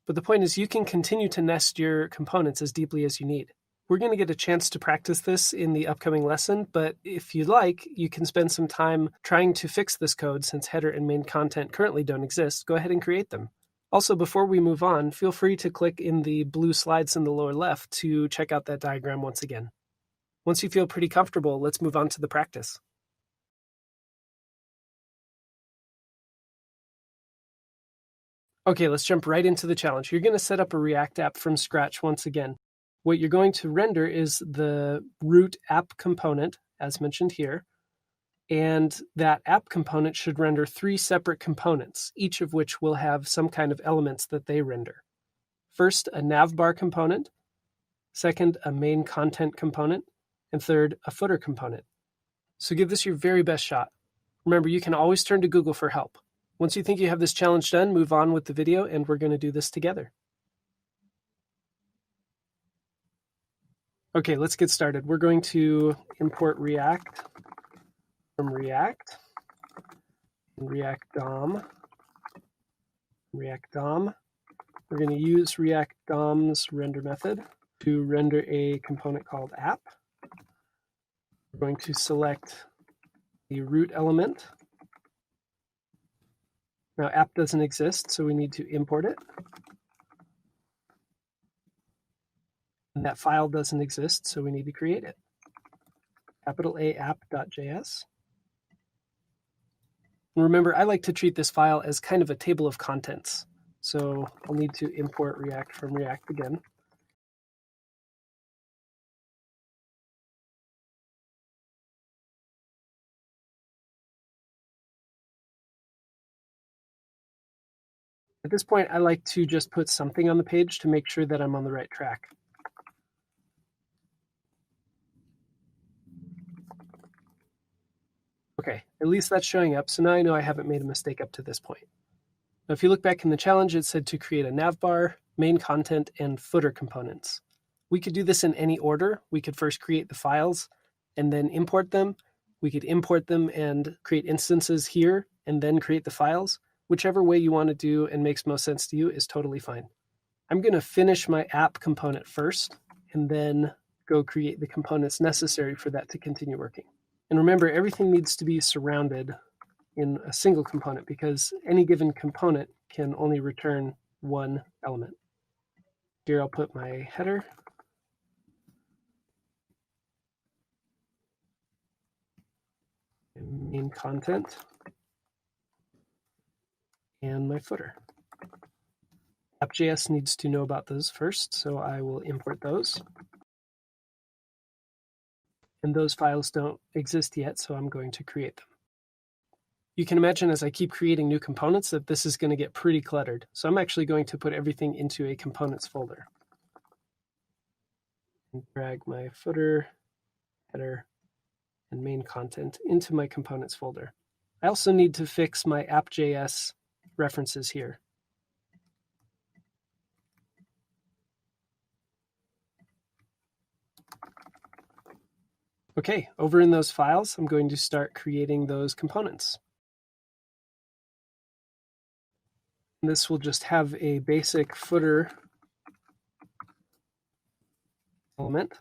but the point is you can continue to nest your components as deeply as you need. We're going to get a chance to practice this in the upcoming lesson, but if you'd like, you can spend some time trying to fix this code. Since header and main content currently don't exist, go ahead and create them. Also, before we move on, feel free to click in the blue slides in the lower left to check out that diagram once again. Once you feel pretty comfortable, let's move on to the practice. Okay, let's jump right into the challenge. You're going to set up a React app from scratch once again. What you're going to render is the root app component, as mentioned here, and that app component should render 3 separate components, each of which will have some kind of elements that they render. First, a navbar component. Second, a main content component. And third, a footer component. So give this your very best shot. Remember, you can always turn to Google for help. Once you think you have this challenge done, move on with the video, and we're going to do this together. Okay, let's get started. We're going to import React from React, and React DOM. We're going to use React DOM's render method to render a component called app. We're going to select the root element. Now, app doesn't exist, so we need to import it. And that file doesn't exist, so we need to create it. Capital A app.js. And remember, I like to treat this file as kind of a table of contents. So I'll need to import React from React again. At this point, I like to just put something on the page to make sure that I'm on the right track. Okay, at least that's showing up, so now I know I haven't made a mistake up to this point. Now, if you look back in the challenge, it said to create a navbar, main content, and footer components. We could do this in any order. We could first create the files and then import them. We could import them and create instances here and then create the files. Whichever way you want to do and makes most sense to you is totally fine. I'm going to finish my app component first and then go create the components necessary for that to continue working. And remember, everything needs to be surrounded in a single component because any given component can only return one element. Here I'll put my header. Main content. And my footer. App.js needs to know about those first, so I will import those. And those files don't exist yet, so I'm going to create them. You can imagine as I keep creating new components that this is going to get pretty cluttered. So I'm actually going to put everything into a components folder. And drag my footer, header, and main content into my components folder. I also need to fix my app.js references here. Okay, over in those files, I'm going to start creating those components. And this will just have a basic footer element.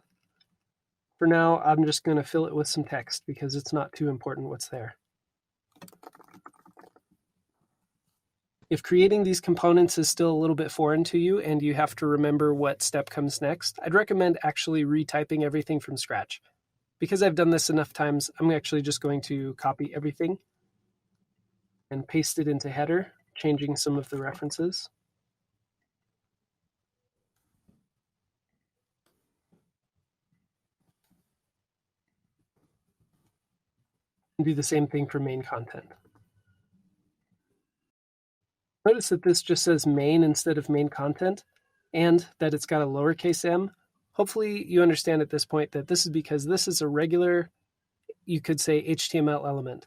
For now, I'm just going to fill it with some text because it's not too important what's there. If creating these components is still a little bit foreign to you and you have to remember what step comes next, I'd recommend actually retyping everything from scratch. Because I've done this enough times, I'm actually just going to copy everything and paste it into header, changing some of the references. And do the same thing for main content. Notice that this just says main instead of main content, and that it's got a lowercase m. Hopefully you understand at this point that this is because this is a regular, you could say, HTML element.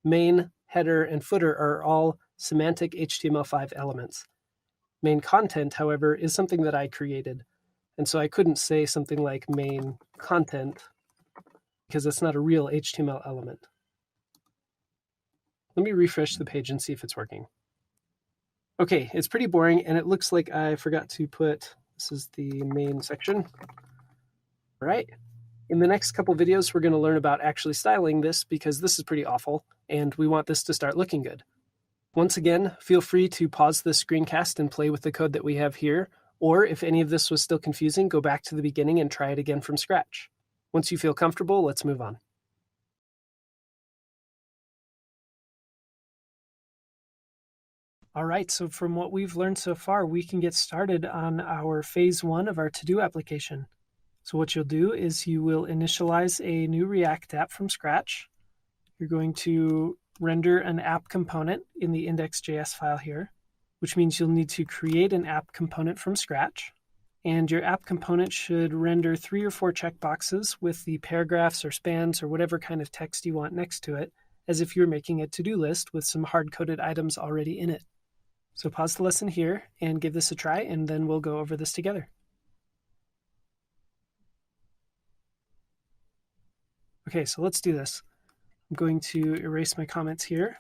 Main, header, and footer are all semantic HTML5 elements. Main content, however, is something that I created. And so I couldn't say something like main content because it's not a real HTML element. Let me refresh the page and see if it's working. Okay, it's pretty boring, and it looks like I forgot to put, this is the main section. All right. In the next couple videos, we're going to learn about actually styling this because this is pretty awful, and we want this to start looking good. Once again, feel free to pause this screencast and play with the code that we have here, or if any of this was still confusing, go back to the beginning and try it again from scratch. Once you feel comfortable, let's move on. All right, so from what we've learned so far, we can get started on our phase 1 of our to-do application. So what you'll do is you will initialize a new React app from scratch. You're going to render an app component in the index.js file here, which means you'll need to create an app component from scratch. And your app component should render 3 or 4 checkboxes with the paragraphs or spans or whatever kind of text you want next to it, as if you're making a to-do list with some hard-coded items already in it. So pause the lesson here and give this a try, and then we'll go over this together. Okay, so let's do this. I'm going to erase my comments here.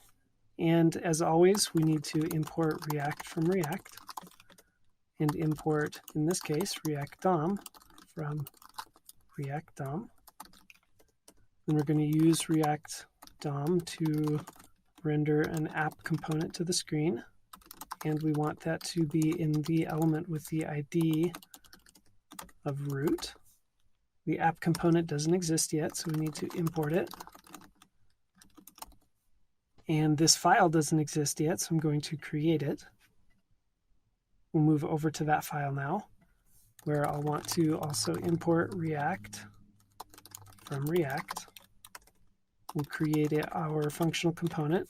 And as always, we need to import React from React and import, in this case, React DOM from React DOM. And we're going to use React DOM to render an app component to the screen. And we want that to be in the element with the ID of root. The app component doesn't exist yet, so we need to import it. And this file doesn't exist yet, so I'm going to create it. We'll move over to that file now, where I'll want to also import React from React. We'll create our functional component,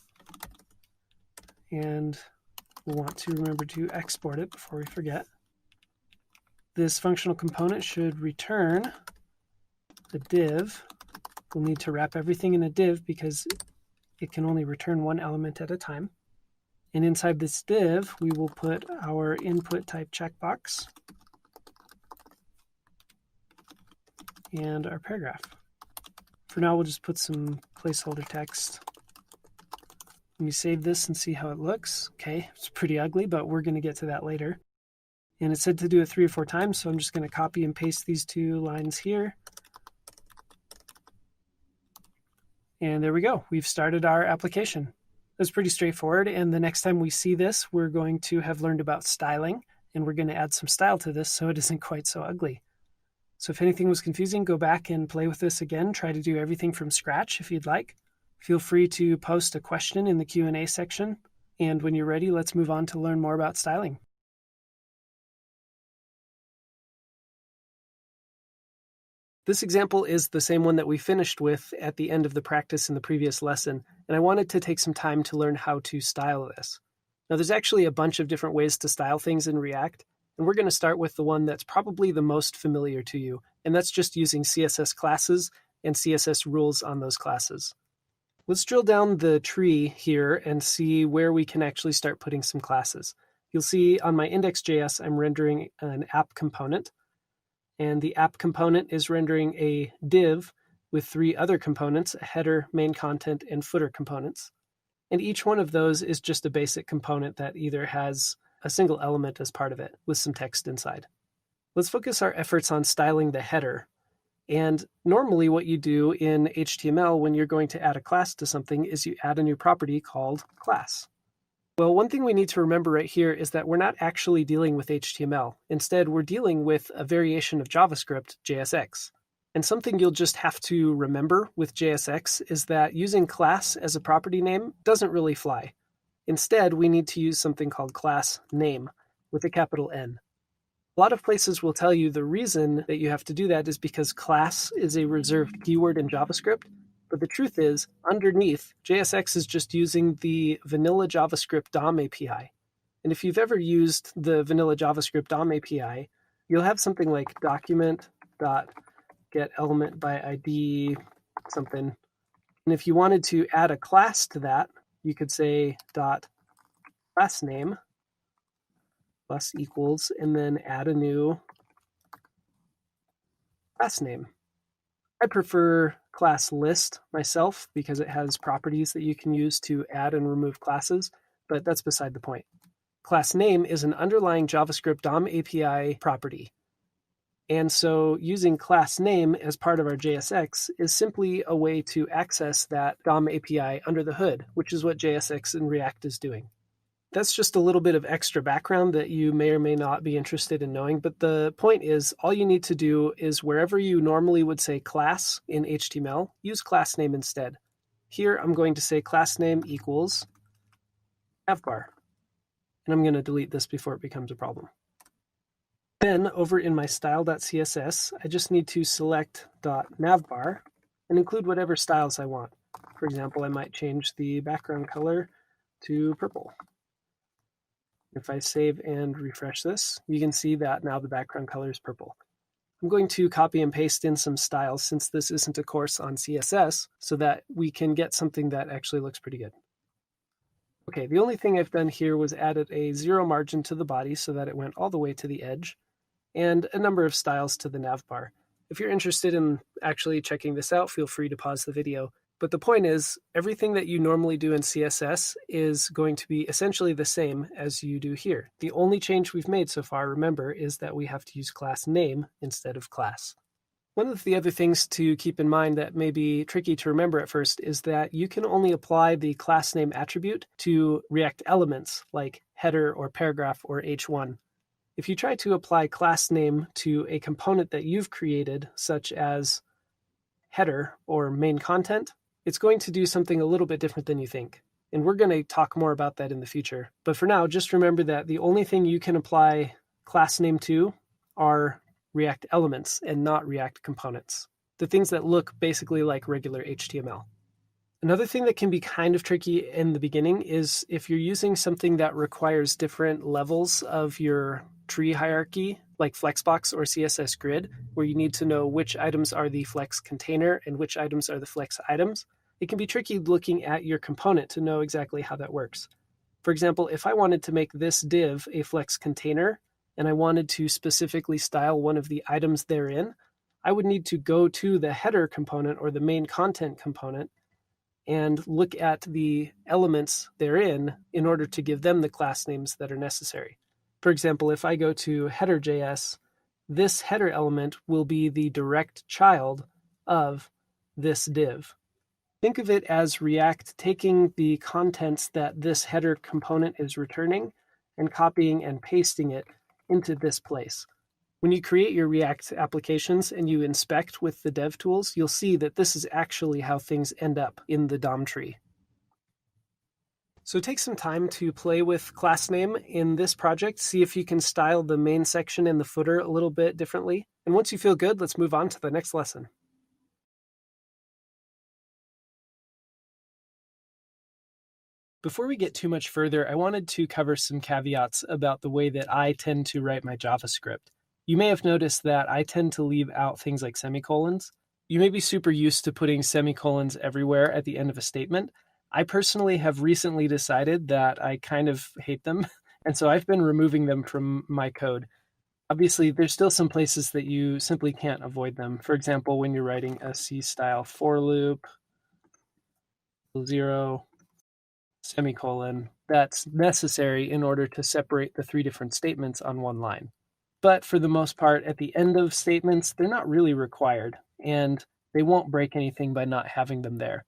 and we'll want to remember to export it before we forget. This functional component should return a div. We'll need to wrap everything in a div because it can only return one element at a time. And inside this div, we will put our input type checkbox and our paragraph. For now, we'll just put some placeholder text. Let me save this and see how it looks. Okay, it's pretty ugly, but we're going to get to that later. And it said to do it 3 or 4 times, so I'm just going to copy and paste these 2 lines here. And there we go. We've started our application. That's pretty straightforward, and the next time we see this, we're going to have learned about styling, and we're going to add some style to this so it isn't quite so ugly. So if anything was confusing, go back and play with this again. Try to do everything from scratch if you'd like. Feel free to post a question in the Q&A section, and when you're ready, let's move on to learn more about styling. This example is the same one that we finished with at the end of the practice in the previous lesson, and I wanted to take some time to learn how to style this. Now, there's actually a bunch of different ways to style things in React, and we're going to start with the one that's probably the most familiar to you, and that's just using CSS classes and CSS rules on those classes. Let's drill down the tree here and see where we can actually start putting some classes. You'll see on my index.js, I'm rendering an app component. And the app component is rendering a div with 3 other components, a header, main content, and footer components. And each one of those is just a basic component that either has a single element as part of it with some text inside. Let's focus our efforts on styling the header. And normally what you do in HTML when you're going to add a class to something is you add a new property called class. Well, one thing we need to remember right here is that we're not actually dealing with HTML. Instead, we're dealing with a variation of JavaScript, JSX. And something you'll just have to remember with JSX is that using class as a property name doesn't really fly. Instead, we need to use something called class name with a capital N. A lot of places will tell you the reason that you have to do that is because class is a reserved keyword in JavaScript. But the truth is, underneath, JSX is just using the vanilla JavaScript DOM API. And if you've ever used the vanilla JavaScript DOM API, you'll have something like document.getElementById something. And if you wanted to add a class to that, you could say .className plus equals, and then add a new class name. I prefer class list myself because it has properties that you can use to add and remove classes, but that's beside the point. Class name is an underlying JavaScript DOM API property. And so using class name as part of our JSX is simply a way to access that DOM API under the hood, which is what JSX in React is doing. That's just a little bit of extra background that you may or may not be interested in knowing, but the point is all you need to do is wherever you normally would say class in HTML, use class name instead. Here I'm going to say class name equals navbar, and I'm going to delete this before it becomes a problem. Then over in my style.css, I just need to select .navbar and include whatever styles I want. For example, I might change the background color to purple. If I save and refresh this, you can see that now the background color is purple. I'm going to copy and paste in some styles since this isn't a course on CSS so that we can get something that actually looks pretty good. Okay, the only thing I've done here was added a 0 margin to the body so that it went all the way to the edge, and a number of styles to the navbar. If you're interested in actually checking this out, feel free to pause the video. But the point is, everything that you normally do in CSS is going to be essentially the same as you do here. The only change we've made so far, remember, is that we have to use class name instead of class. One of the other things to keep in mind that may be tricky to remember at first is that you can only apply the class name attribute to React elements like header or paragraph or h1. If you try to apply class name to a component that you've created, such as header or main content, it's going to do something a little bit different than you think. And we're going to talk more about that in the future. But for now, just remember that the only thing you can apply class name to are React elements and not React components. The things that look basically like regular HTML. Another thing that can be kind of tricky in the beginning is if you're using something that requires different levels of your tree hierarchy, like Flexbox or CSS Grid, where you need to know which items are the Flex container and which items are the Flex items. It can be tricky looking at your component to know exactly how that works. For example, if I wanted to make this div a Flex container, and I wanted to specifically style one of the items therein, I would need to go to the header component or the main content component and look at the elements therein in order to give them the class names that are necessary. For example, if I go to header.js, this header element will be the direct child of this div. Think of it as React taking the contents that this header component is returning and copying and pasting it into this place. When you create your React applications and you inspect with the dev tools, you'll see that this is actually how things end up in the DOM tree. So take some time to play with class name in this project. See if you can style the main section and the footer a little bit differently. And once you feel good, let's move on to the next lesson. Before we get too much further, I wanted to cover some caveats about the way that I tend to write my JavaScript. You may have noticed that I tend to leave out things like semicolons. You may be super used to putting semicolons everywhere at the end of a statement. I personally have recently decided that I kind of hate them, and so I've been removing them from my code. Obviously, there's still some places that you simply can't avoid them. For example, when you're writing a C-style for loop, 0, semicolon, that's necessary in order to separate the three different statements on one line. But for the most part, at the end of statements, they're not really required, and they won't break anything by not having them there.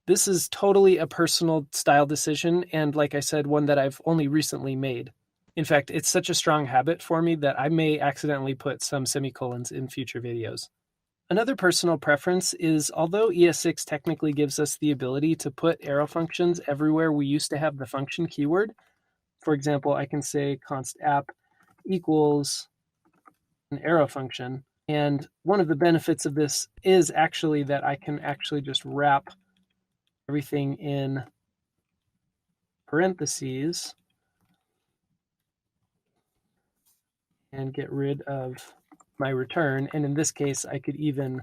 This is totally a personal style decision, and like I said, one that I've only recently made. In fact, it's such a strong habit for me that I may accidentally put some semicolons in future videos. Another personal preference is, although ES6 technically gives us the ability to put arrow functions everywhere we used to have the function keyword, for example, I can say const app equals an arrow function. And one of the benefits of this is actually that I can actually just wrap everything in parentheses and get rid of my return. And in this case, I could even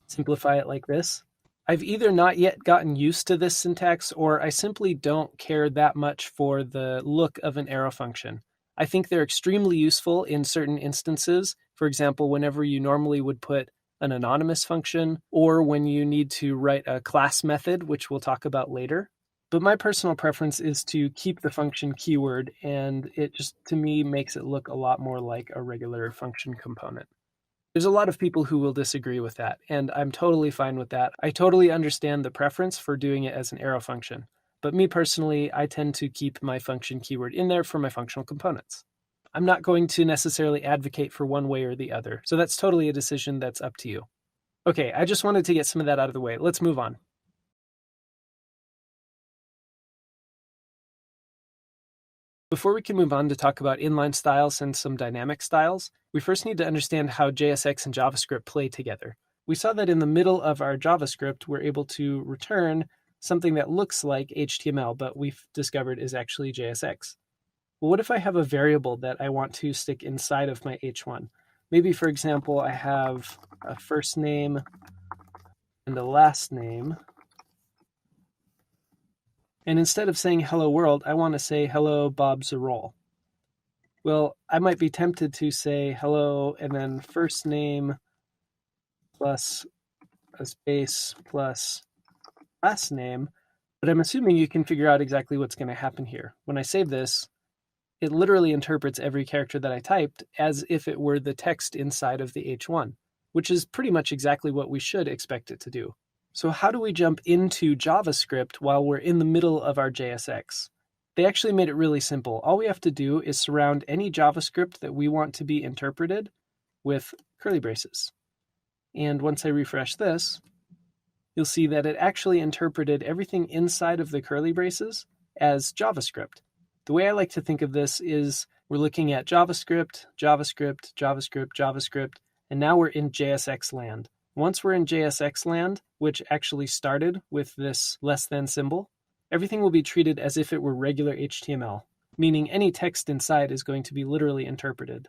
simplify it like this. I've either not yet gotten used to this syntax, or I simply don't care that much for the look of an arrow function. I think they're extremely useful in certain instances. For example, whenever you normally would put an anonymous function, or when you need to write a class method, which we'll talk about later. But my personal preference is to keep the function keyword, and it just, to me, makes it look a lot more like a regular function component. There's a lot of people who will disagree with that, and I'm totally fine with that. I totally understand the preference for doing it as an arrow function. But me personally, I tend to keep my function keyword in there for my functional components. I'm not going to necessarily advocate for one way or the other, so that's totally a decision that's up to you. Okay, I just wanted to get some of that out of the way. Let's move on. Before we can move on to talk about inline styles and some dynamic styles, we first need to understand how JSX and JavaScript play together. We saw that in the middle of our JavaScript, we're able to return something that looks like HTML, but we've discovered is actually JSX. Well, what if I have a variable that I want to stick inside of my H1? Maybe, for example, I have a first name and a last name. And instead of saying hello world, I want to say hello Bob Zarol. Well, I might be tempted to say hello and then first name plus a space plus last name, but I'm assuming you can figure out exactly what's going to happen here. When I save this, it literally interprets every character that I typed as if it were the text inside of the H1, which is pretty much exactly what we should expect it to do. So how do we jump into JavaScript while we're in the middle of our JSX? They actually made it really simple. All we have to do is surround any JavaScript that we want to be interpreted with curly braces. And once I refresh this, you'll see that it actually interpreted everything inside of the curly braces as JavaScript. The way I like to think of this is we're looking at JavaScript, JavaScript, JavaScript, JavaScript, and now we're in JSX land. Once we're in JSX land, which actually started with this less than symbol, everything will be treated as if it were regular HTML, meaning any text inside is going to be literally interpreted.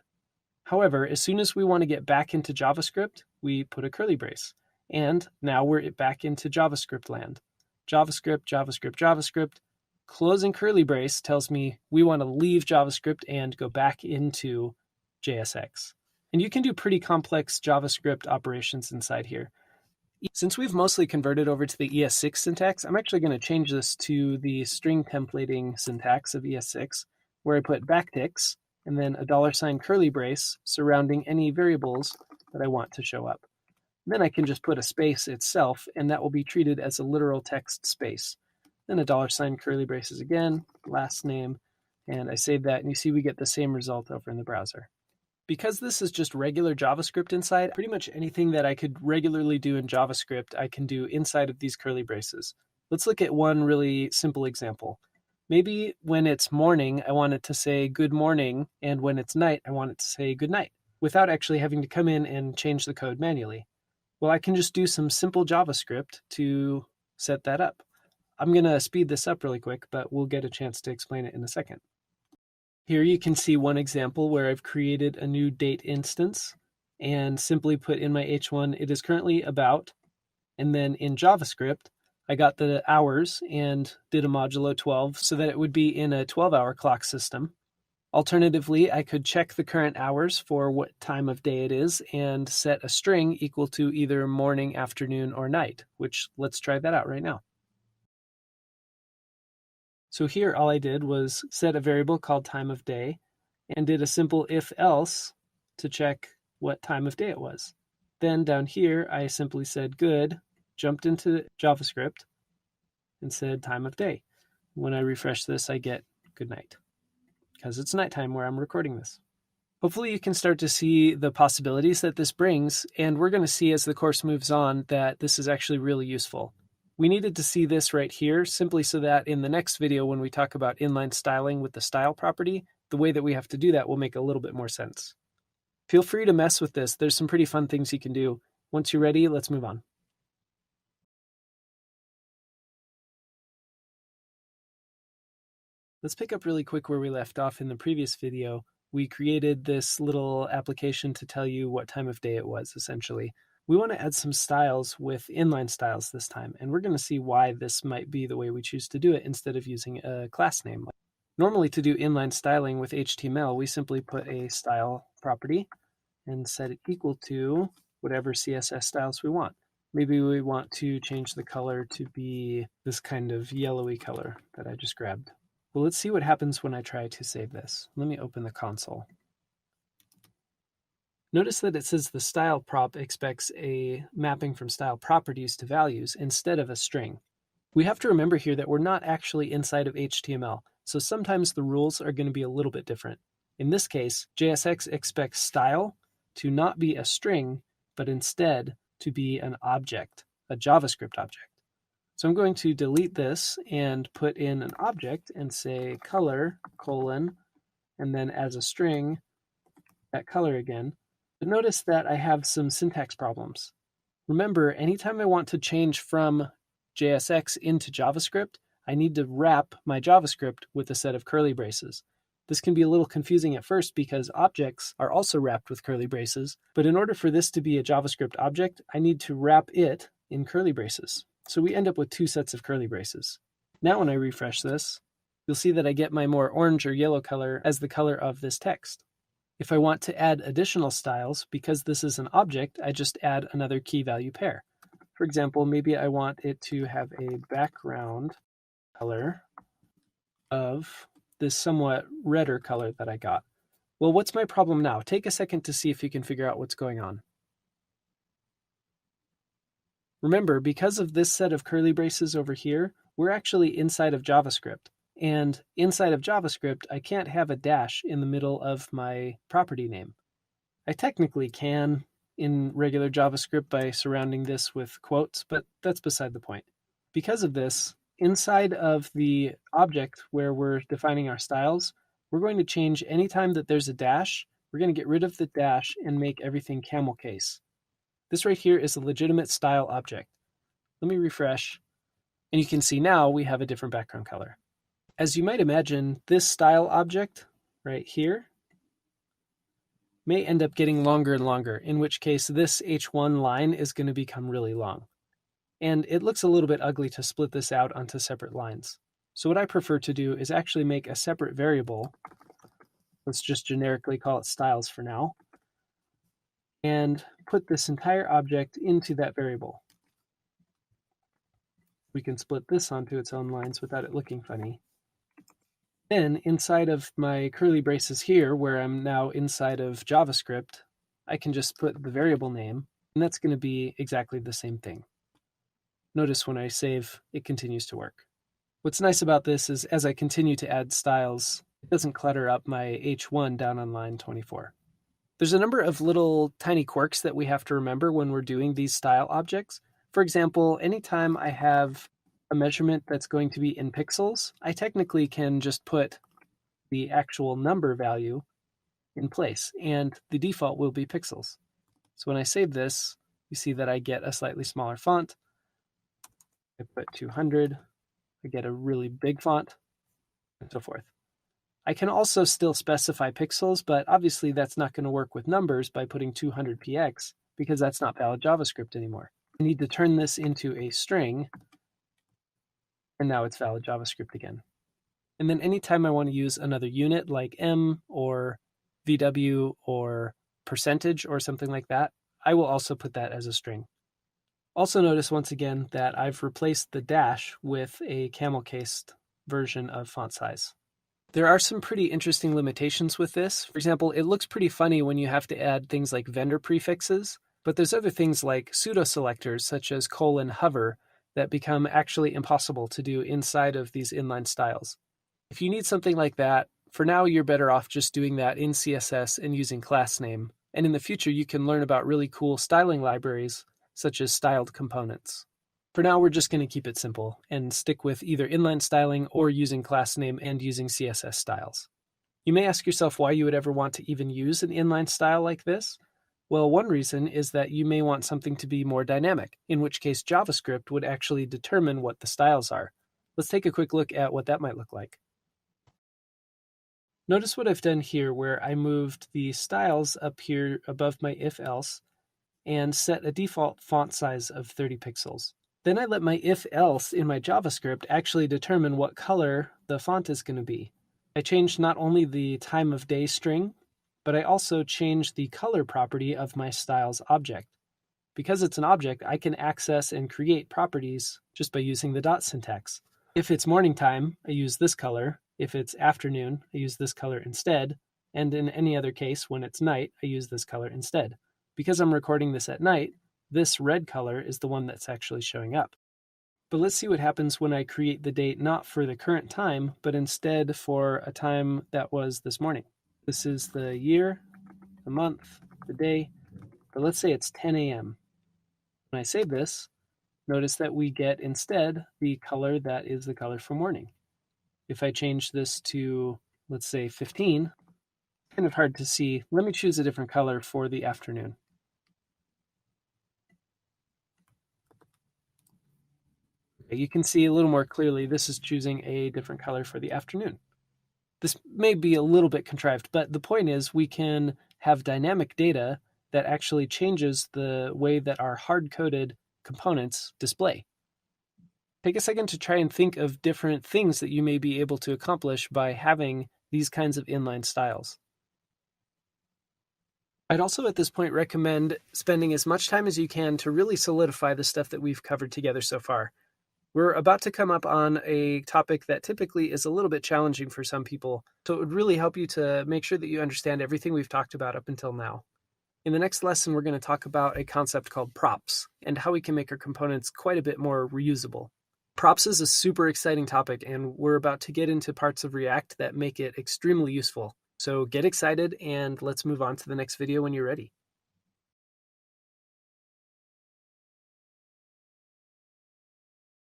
However, as soon as we want to get back into JavaScript, we put a curly brace. And now we're back into JavaScript land. JavaScript, JavaScript, JavaScript. Closing curly brace tells me we want to leave JavaScript and go back into JSX. And you can do pretty complex JavaScript operations inside here. Since we've mostly converted over to the ES6 syntax, I'm actually going to change this to the string templating syntax of ES6, where I put backticks and then a $sign curly brace surrounding any variables that I want to show up. Then I can just put a space itself, and that will be treated as a literal text space. Then a $sign curly braces again, last name, and I save that, and you see we get the same result over in the browser. Because this is just regular JavaScript inside, pretty much anything that I could regularly do in JavaScript, I can do inside of these curly braces. Let's look at one really simple example. Maybe when it's morning, I want it to say good morning, and when it's night, I want it to say good night, without actually having to come in and change the code manually. Well, I can just do some simple JavaScript to set that up. I'm going to speed this up really quick, but we'll get a chance to explain it in a second. Here you can see one example where I've created a new date instance and simply put in my H1, it is currently about, and then in JavaScript, I got the hours and did a modulo 12 so that it would be in a 12-hour clock system. Alternatively, I could check the current hours for what time of day it is and set a string equal to either morning, afternoon, or night, which let's try that out right now. So here all I did was set a variable called time of day and did a simple if-else to check what time of day it was. Then down here, I simply said good, jumped into JavaScript, and said time of day. When I refresh this, I get good night, because it's nighttime where I'm recording this. Hopefully you can start to see the possibilities that this brings, and we're going to see as the course moves on that this is actually really useful. We needed to see this right here simply so that in the next video when we talk about inline styling with the style property, the way that we have to do that will make a little bit more sense. Feel free to mess with this. There's some pretty fun things you can do. Once you're ready, let's move on. Let's pick up really quick where we left off in the previous video. We created this little application to tell you what time of day it was, essentially. We want to add some styles with inline styles this time, and we're going to see why this might be the way we choose to do it instead of using a class name. Normally, to do inline styling with HTML, we simply put a style property and set it equal to whatever CSS styles we want. Maybe we want to change the color to be this kind of yellowy color that I just grabbed. Well, let's see what happens when I try to save this. Let me open the console. Notice that it says the style prop expects a mapping from style properties to values instead of a string. We have to remember here that we're not actually inside of HTML, so sometimes the rules are going to be a little bit different. In this case, JSX expects style to not be a string, but instead to be an object, a JavaScript object. So I'm going to delete this and put in an object and say color, colon, and then as a string, that color again. But notice that I have some syntax problems. Remember, anytime I want to change from JSX into JavaScript, I need to wrap my JavaScript with a set of curly braces. This can be a little confusing at first because objects are also wrapped with curly braces, but in order for this to be a JavaScript object, I need to wrap it in curly braces. So we end up with two sets of curly braces. Now when I refresh this, you'll see that I get my more orange or yellow color as the color of this text. If I want to add additional styles, because this is an object, I just add another key value pair. For example, maybe I want it to have a background color of this somewhat redder color that I got. Well, what's my problem now? Take a second to see if you can figure out what's going on. Remember, because of this set of curly braces over here, we're actually inside of JavaScript. And inside of JavaScript, I can't have a dash in the middle of my property name. I technically can in regular JavaScript by surrounding this with quotes, but that's beside the point. Because of this, inside of the object where we're defining our styles, we're going to change anytime that there's a dash, we're going to get rid of the dash and make everything camel case. This right here is a legitimate style object. Let me refresh, and you can see now we have a different background color. As you might imagine, this style object right here may end up getting longer and longer, in which case this H1 line is going to become really long. And it looks a little bit ugly to split this out onto separate lines. So what I prefer to do is actually make a separate variable. Let's just generically call it styles for now, and put this entire object into that variable. We can split this onto its own lines without it looking funny. Then inside of my curly braces here, where I'm now inside of JavaScript, I can just put the variable name, and that's going to be exactly the same thing. Notice when I save, it continues to work. What's nice about this is as I continue to add styles, it doesn't clutter up my H1 down on line 24. There's a number of little tiny quirks that we have to remember when we're doing these style objects. For example, anytime I have a measurement that's going to be in pixels, I technically can just put the actual number value in place, and the default will be pixels. So when I save this, you see that I get a slightly smaller font. I put 200, I get a really big font, and so forth. I can also still specify pixels, but obviously that's not going to work with numbers by putting 200px, because that's not valid JavaScript anymore. I need to turn this into a string, and now it's valid JavaScript again. And then anytime I want to use another unit like M or VW or percentage or something like that, I will also put that as a string. Also notice once again that I've replaced the dash with a camel-cased version of font size. There are some pretty interesting limitations with this. For example, it looks pretty funny when you have to add things like vendor prefixes, but there's other things like pseudo-selectors such as :hover that become actually impossible to do inside of these inline styles. If you need something like that, for now you're better off just doing that in CSS and using class name. And in the future you can learn about really cool styling libraries such as styled components. For now we're just going to keep it simple and stick with either inline styling or using class name and using CSS styles. You may ask yourself why you would ever want to even use an inline style like this. Well, one reason is that you may want something to be more dynamic, in which case JavaScript would actually determine what the styles are. Let's take a quick look at what that might look like. Notice what I've done here where I moved the styles up here above my if-else and set a default font size of 30 pixels. Then I let my if-else in my JavaScript actually determine what color the font is going to be. I changed not only the time of day string, but I also changed the color property of my styles object. Because it's an object, I can access and create properties just by using the dot syntax. If it's morning time, I use this color. If it's afternoon, I use this color instead. And in any other case, when it's night, I use this color instead. Because I'm recording this at night, this red color is the one that's actually showing up. But let's see what happens when I create the date not for the current time, but instead for a time that was this morning. This is the year, the month, the day, but let's say it's 10 a.m. When I save this, notice that we get instead the color that is the color for morning. If I change this to, let's say 15, kind of hard to see. Let me choose a different color for the afternoon. You can see a little more clearly this is choosing a different color for the afternoon. This may be a little bit contrived, but the point is we can have dynamic data that actually changes the way that our hard-coded components display. Take a second to try and think of different things that you may be able to accomplish by having these kinds of inline styles. I'd also at this point recommend spending as much time as you can to really solidify the stuff that we've covered together so far. We're about to come up on a topic that typically is a little bit challenging for some people, so it would really help you to make sure that you understand everything we've talked about up until now. In the next lesson, we're going to talk about a concept called props and how we can make our components quite a bit more reusable. Props is a super exciting topic, and we're about to get into parts of React that make it extremely useful. So get excited, and let's move on to the next video when you're ready.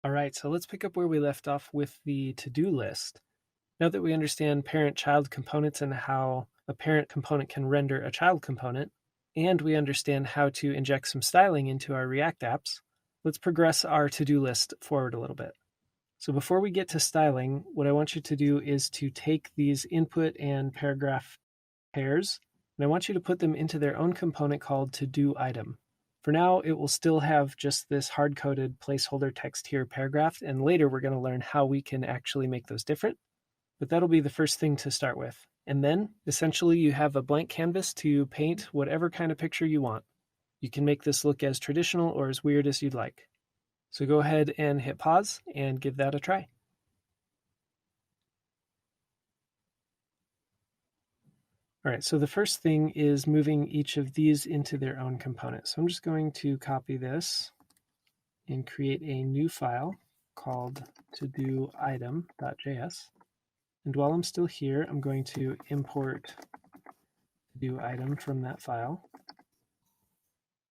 All right, so let's pick up where we left off with the to-do list. Now that we understand parent-child components and how a parent component can render a child component, and we understand how to inject some styling into our React apps, let's progress our to-do list forward a little bit. So before we get to styling, what I want you to do is to take these input and paragraph pairs, and I want you to put them into their own component called to-do item. For now, it will still have just this hard-coded placeholder text here paragraph, and later we're going to learn how we can actually make those different. But that'll be the first thing to start with. And then, essentially, you have a blank canvas to paint whatever kind of picture you want. You can make this look as traditional or as weird as you'd like. So go ahead and hit pause and give that a try. All right, so the first thing is moving each of these into their own component. So I'm just going to copy this and create a new file called todoitem.js. And while I'm still here, I'm going to import todoitem from that file.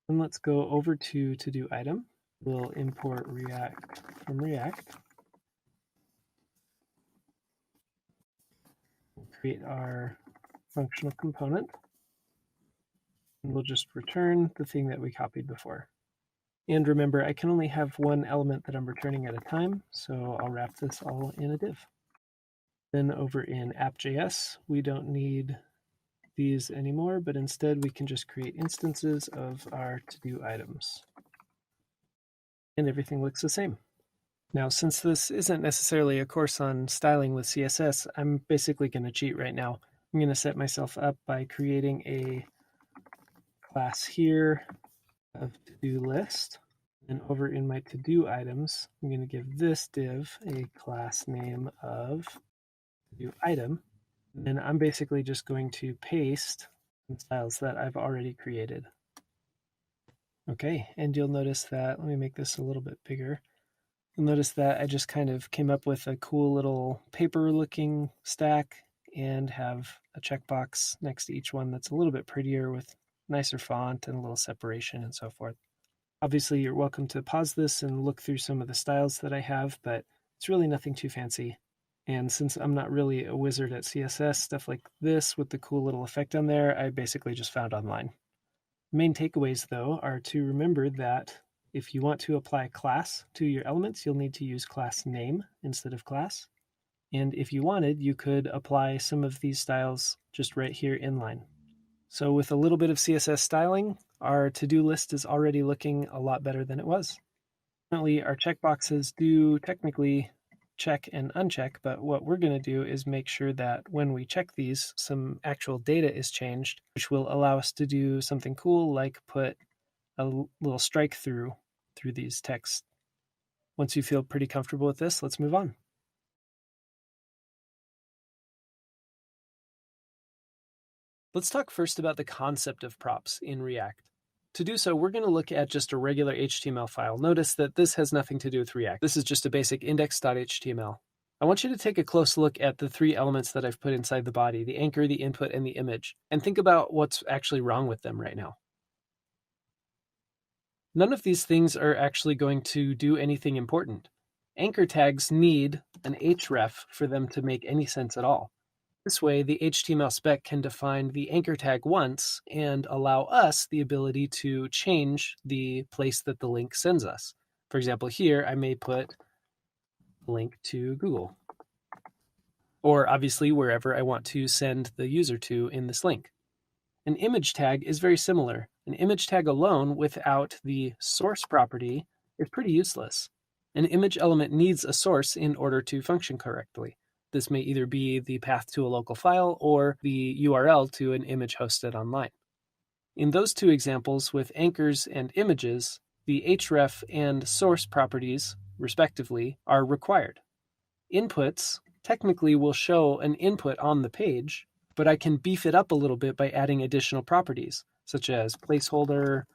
And let's go over to todoitem. We'll import React from React. We'll create our functional component. And we'll just return the thing that we copied before. And remember, I can only have one element that I'm returning at a time, so I'll wrap this all in a div. Then over in app.js, we don't need these anymore, but instead we can just create instances of our to-do items. And everything looks the same. Now, since this isn't necessarily a course on styling with CSS, I'm basically going to cheat right now. I'm going to set myself up by creating a class here of to-do list. And over in my to-do items, I'm going to give this div a class name of to-do item. And then I'm basically just going to paste some styles that I've already created. Okay, and you'll notice that, let me make this a little bit bigger. You'll notice that I just kind of came up with a cool little paper-looking stack and have a checkbox next to each one that's a little bit prettier with nicer font and a little separation and so forth. Obviously, you're welcome to pause this and look through some of the styles that I have, but it's really nothing too fancy. And since I'm not really a wizard at CSS, stuff like this with the cool little effect on there, I basically just found online. Main takeaways, though, are to remember that if you want to apply class to your elements, you'll need to use class name instead of class. And if you wanted, you could apply some of these styles just right here inline. So with a little bit of CSS styling, our to-do list is already looking a lot better than it was. Currently, our checkboxes do technically check and uncheck, but what we're going to do is make sure that when we check these, some actual data is changed, which will allow us to do something cool like put a little strike through these texts. Once you feel pretty comfortable with this, let's move on. Let's talk first about the concept of props in React. To do so, we're going to look at just a regular HTML file. Notice that this has nothing to do with React. This is just a basic index.html. I want you to take a close look at the three elements that I've put inside the body, the anchor, the input, and the image, and think about what's actually wrong with them right now. None of these things are actually going to do anything important. Anchor tags need an href for them to make any sense at all. This way, the HTML spec can define the anchor tag once and allow us the ability to change the place that the link sends us. For example, here I may put a link to Google, or obviously wherever I want to send the user to in this link. An image tag is very similar. An image tag alone without the source property is pretty useless. An image element needs a source in order to function correctly. This may either be the path to a local file or the URL to an image hosted online. In those two examples with anchors and images, the href and source properties, respectively, are required. Inputs technically will show an input on the page, but I can beef it up a little bit by adding additional properties, such as placeholder,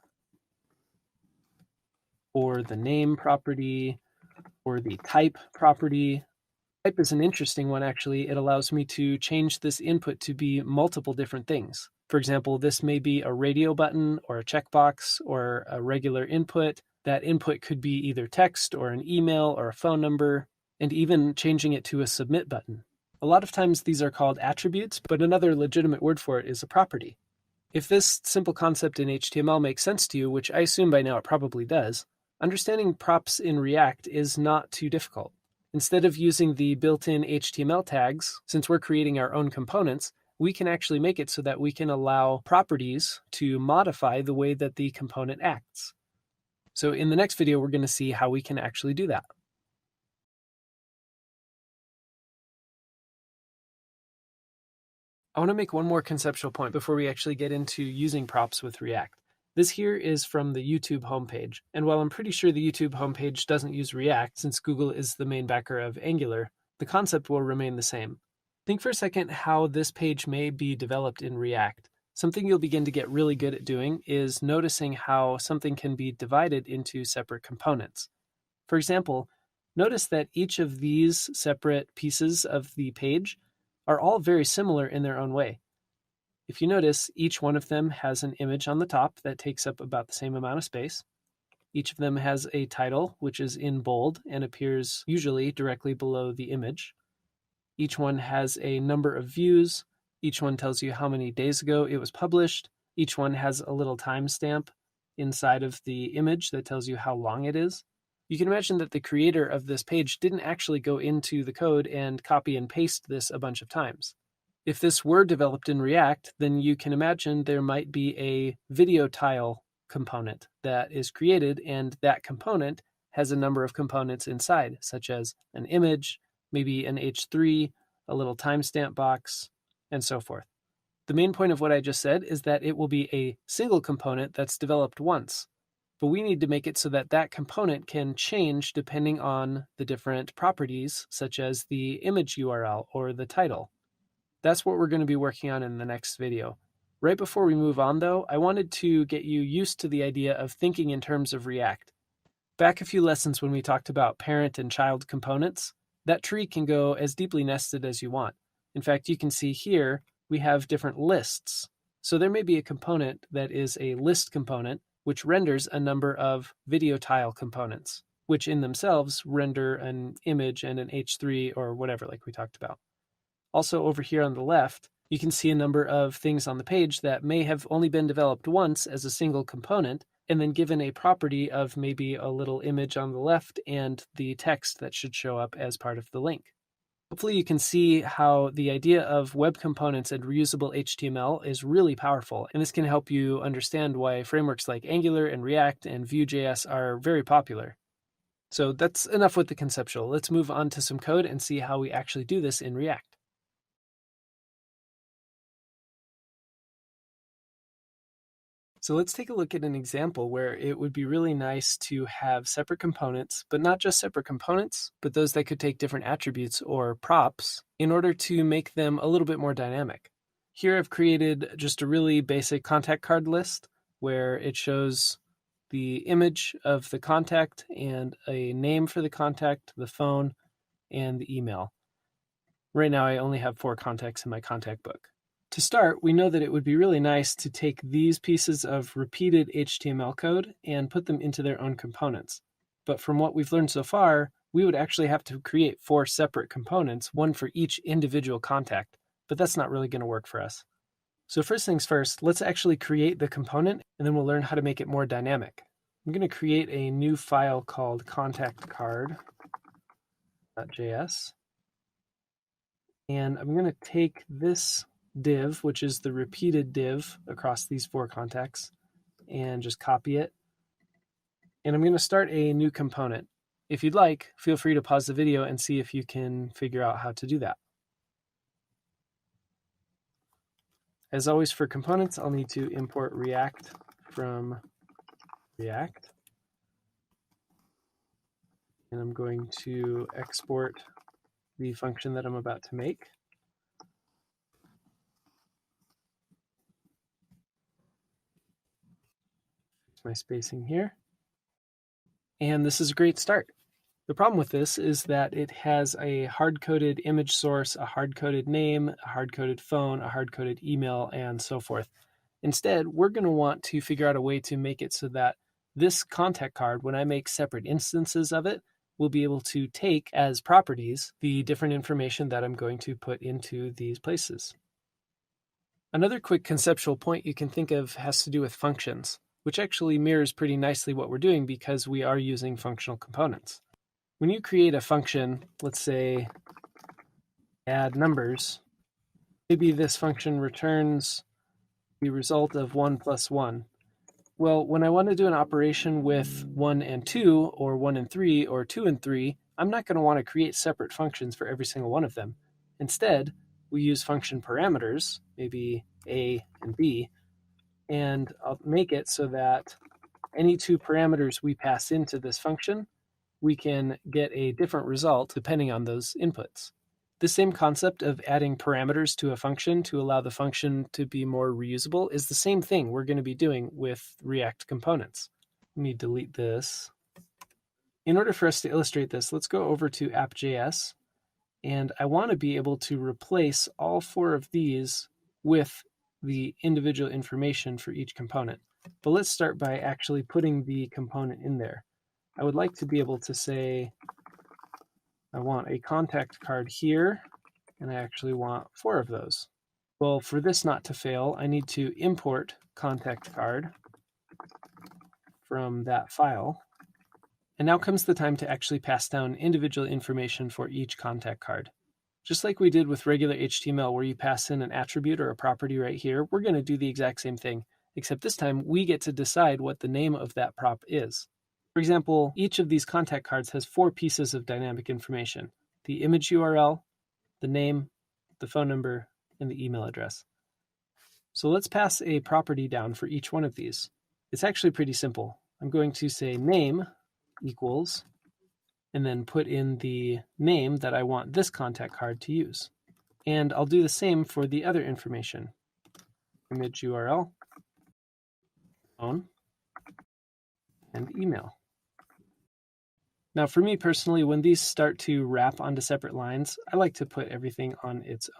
or the name property, or the type property. Type is an interesting one, actually. It allows me to change this input to be multiple different things. For example, this may be a radio button or a checkbox or a regular input That input could be either text or an email or a phone number, and even changing it to a submit button. A lot of times these are called attributes, but another legitimate word for it is a property. If this simple concept in HTML makes sense to you, which I assume by now it probably does, understanding props in React is not too difficult. Instead of using the built-in HTML tags, since we're creating our own components, we can actually make it so that we can allow properties to modify the way that the component acts. So in the next video, we're going to see how we can actually do that. I want to make one more conceptual point before we actually get into using props with React. This here is from the YouTube homepage, and while I'm pretty sure the YouTube homepage doesn't use React since Google is the main backer of Angular, the concept will remain the same. Think for a second how this page may be developed in React. Something you'll begin to get really good at doing is noticing how something can be divided into separate components. For example, notice that each of these separate pieces of the page are all very similar in their own way. If you notice, each one of them has an image on the top that takes up about the same amount of space. Each of them has a title, which is in bold and appears usually directly below the image. Each one has a number of views. Each one tells you how many days ago it was published. Each one has a little timestamp inside of the image that tells you how long it is. You can imagine that the creator of this page didn't actually go into the code and copy and paste this a bunch of times. If this were developed in React, then you can imagine there might be a video tile component that is created, and that component has a number of components inside, such as an image, maybe an H3, a little timestamp box, and so forth. The main point of what I just said is that it will be a single component that's developed once, but we need to make it so that that component can change depending on the different properties, such as the image URL or the title. That's what we're going to be working on in the next video. Right before we move on, though, I wanted to get you used to the idea of thinking in terms of React. Back a few lessons when we talked about parent and child components, that tree can go as deeply nested as you want. In fact, you can see here we have different lists. So there may be a component that is a list component, which renders a number of video tile components, which in themselves render an image and an H3 or whatever, like we talked about. Also over here on the left, you can see a number of things on the page that may have only been developed once as a single component, and then given a property of maybe a little image on the left and the text that should show up as part of the link. Hopefully you can see how the idea of web components and reusable HTML is really powerful, and this can help you understand why frameworks like Angular and React and Vue.js are very popular. So that's enough with the conceptual. Let's move on to some code and see how we actually do this in React. So let's take a look at an example where it would be really nice to have separate components, but not just separate components, but those that could take different attributes or props in order to make them a little bit more dynamic. Here I've created just a really basic contact card list where it shows the image of the contact and a name for the contact, the phone, and the email. Right now I only have 4 contacts in my contact book. To start, we know that it would be really nice to take these pieces of repeated HTML code and put them into their own components. But from what we've learned so far, we would actually have to create 4 separate components, one for each individual contact, but that's not really going to work for us. So first things first, let's actually create the component, and then we'll learn how to make it more dynamic. I'm going to create a new file called contactcard.js, and I'm going to take this div, which is the repeated div across these 4 contacts, and just copy it. And I'm going to start a new component. If you'd like, feel free to pause the video and see if you can figure out how to do that. As always for components, I'll need to import React from React. And I'm going to export the function that I'm about to make. My spacing here. And this is a great start. The problem with this is that it has a hard-coded image source, a hard-coded name, a hard-coded phone, a hard-coded email, and so forth. Instead, we're going to want to figure out a way to make it so that This contact card, when I make separate instances of it, will be able to take as properties the different information that I'm going to put into these places. Another quick conceptual point you can think of has to do with functions, which actually mirrors pretty nicely what we're doing because we are using functional components. When you create a function, let's say add numbers, maybe this function returns the result of 1 plus 1. Well, when I want to do an operation with 1 and 2, or 1 and 3, or 2 and 3, I'm not going to want to create separate functions for every single one of them. Instead, we use function parameters, maybe a and b, and I'll make it so that any two parameters we pass into this function, we can get a different result depending on those inputs. The same concept of adding parameters to a function to allow the function to be more reusable is the same thing we're going to be doing with React components. Let me delete this. In order for us to illustrate this, let's go over to app.js, and I want to be able to replace all 4 of these with the individual information for each component. But let's start by actually putting the component in there. I would like to be able to say, I want a contact card here, and I actually want 4 of those. Well, for this not to fail, I need to import contact card from that file. And now comes the time to actually pass down individual information for each contact card. Just like we did with regular HTML where you pass in an attribute or a property right here, we're going to do the exact same thing, except this time we get to decide what the name of that prop is. For example, each of these contact cards has 4 pieces of dynamic information: the image URL, the name, the phone number, and the email address. So let's pass a property down for each one of these. It's actually pretty simple. I'm going to say name equals, and then put in the name that I want this contact card to use. And I'll do the same for the other information: image URL, phone, and email. Now for me personally, when these start to wrap onto separate lines, I like to put everything on its own.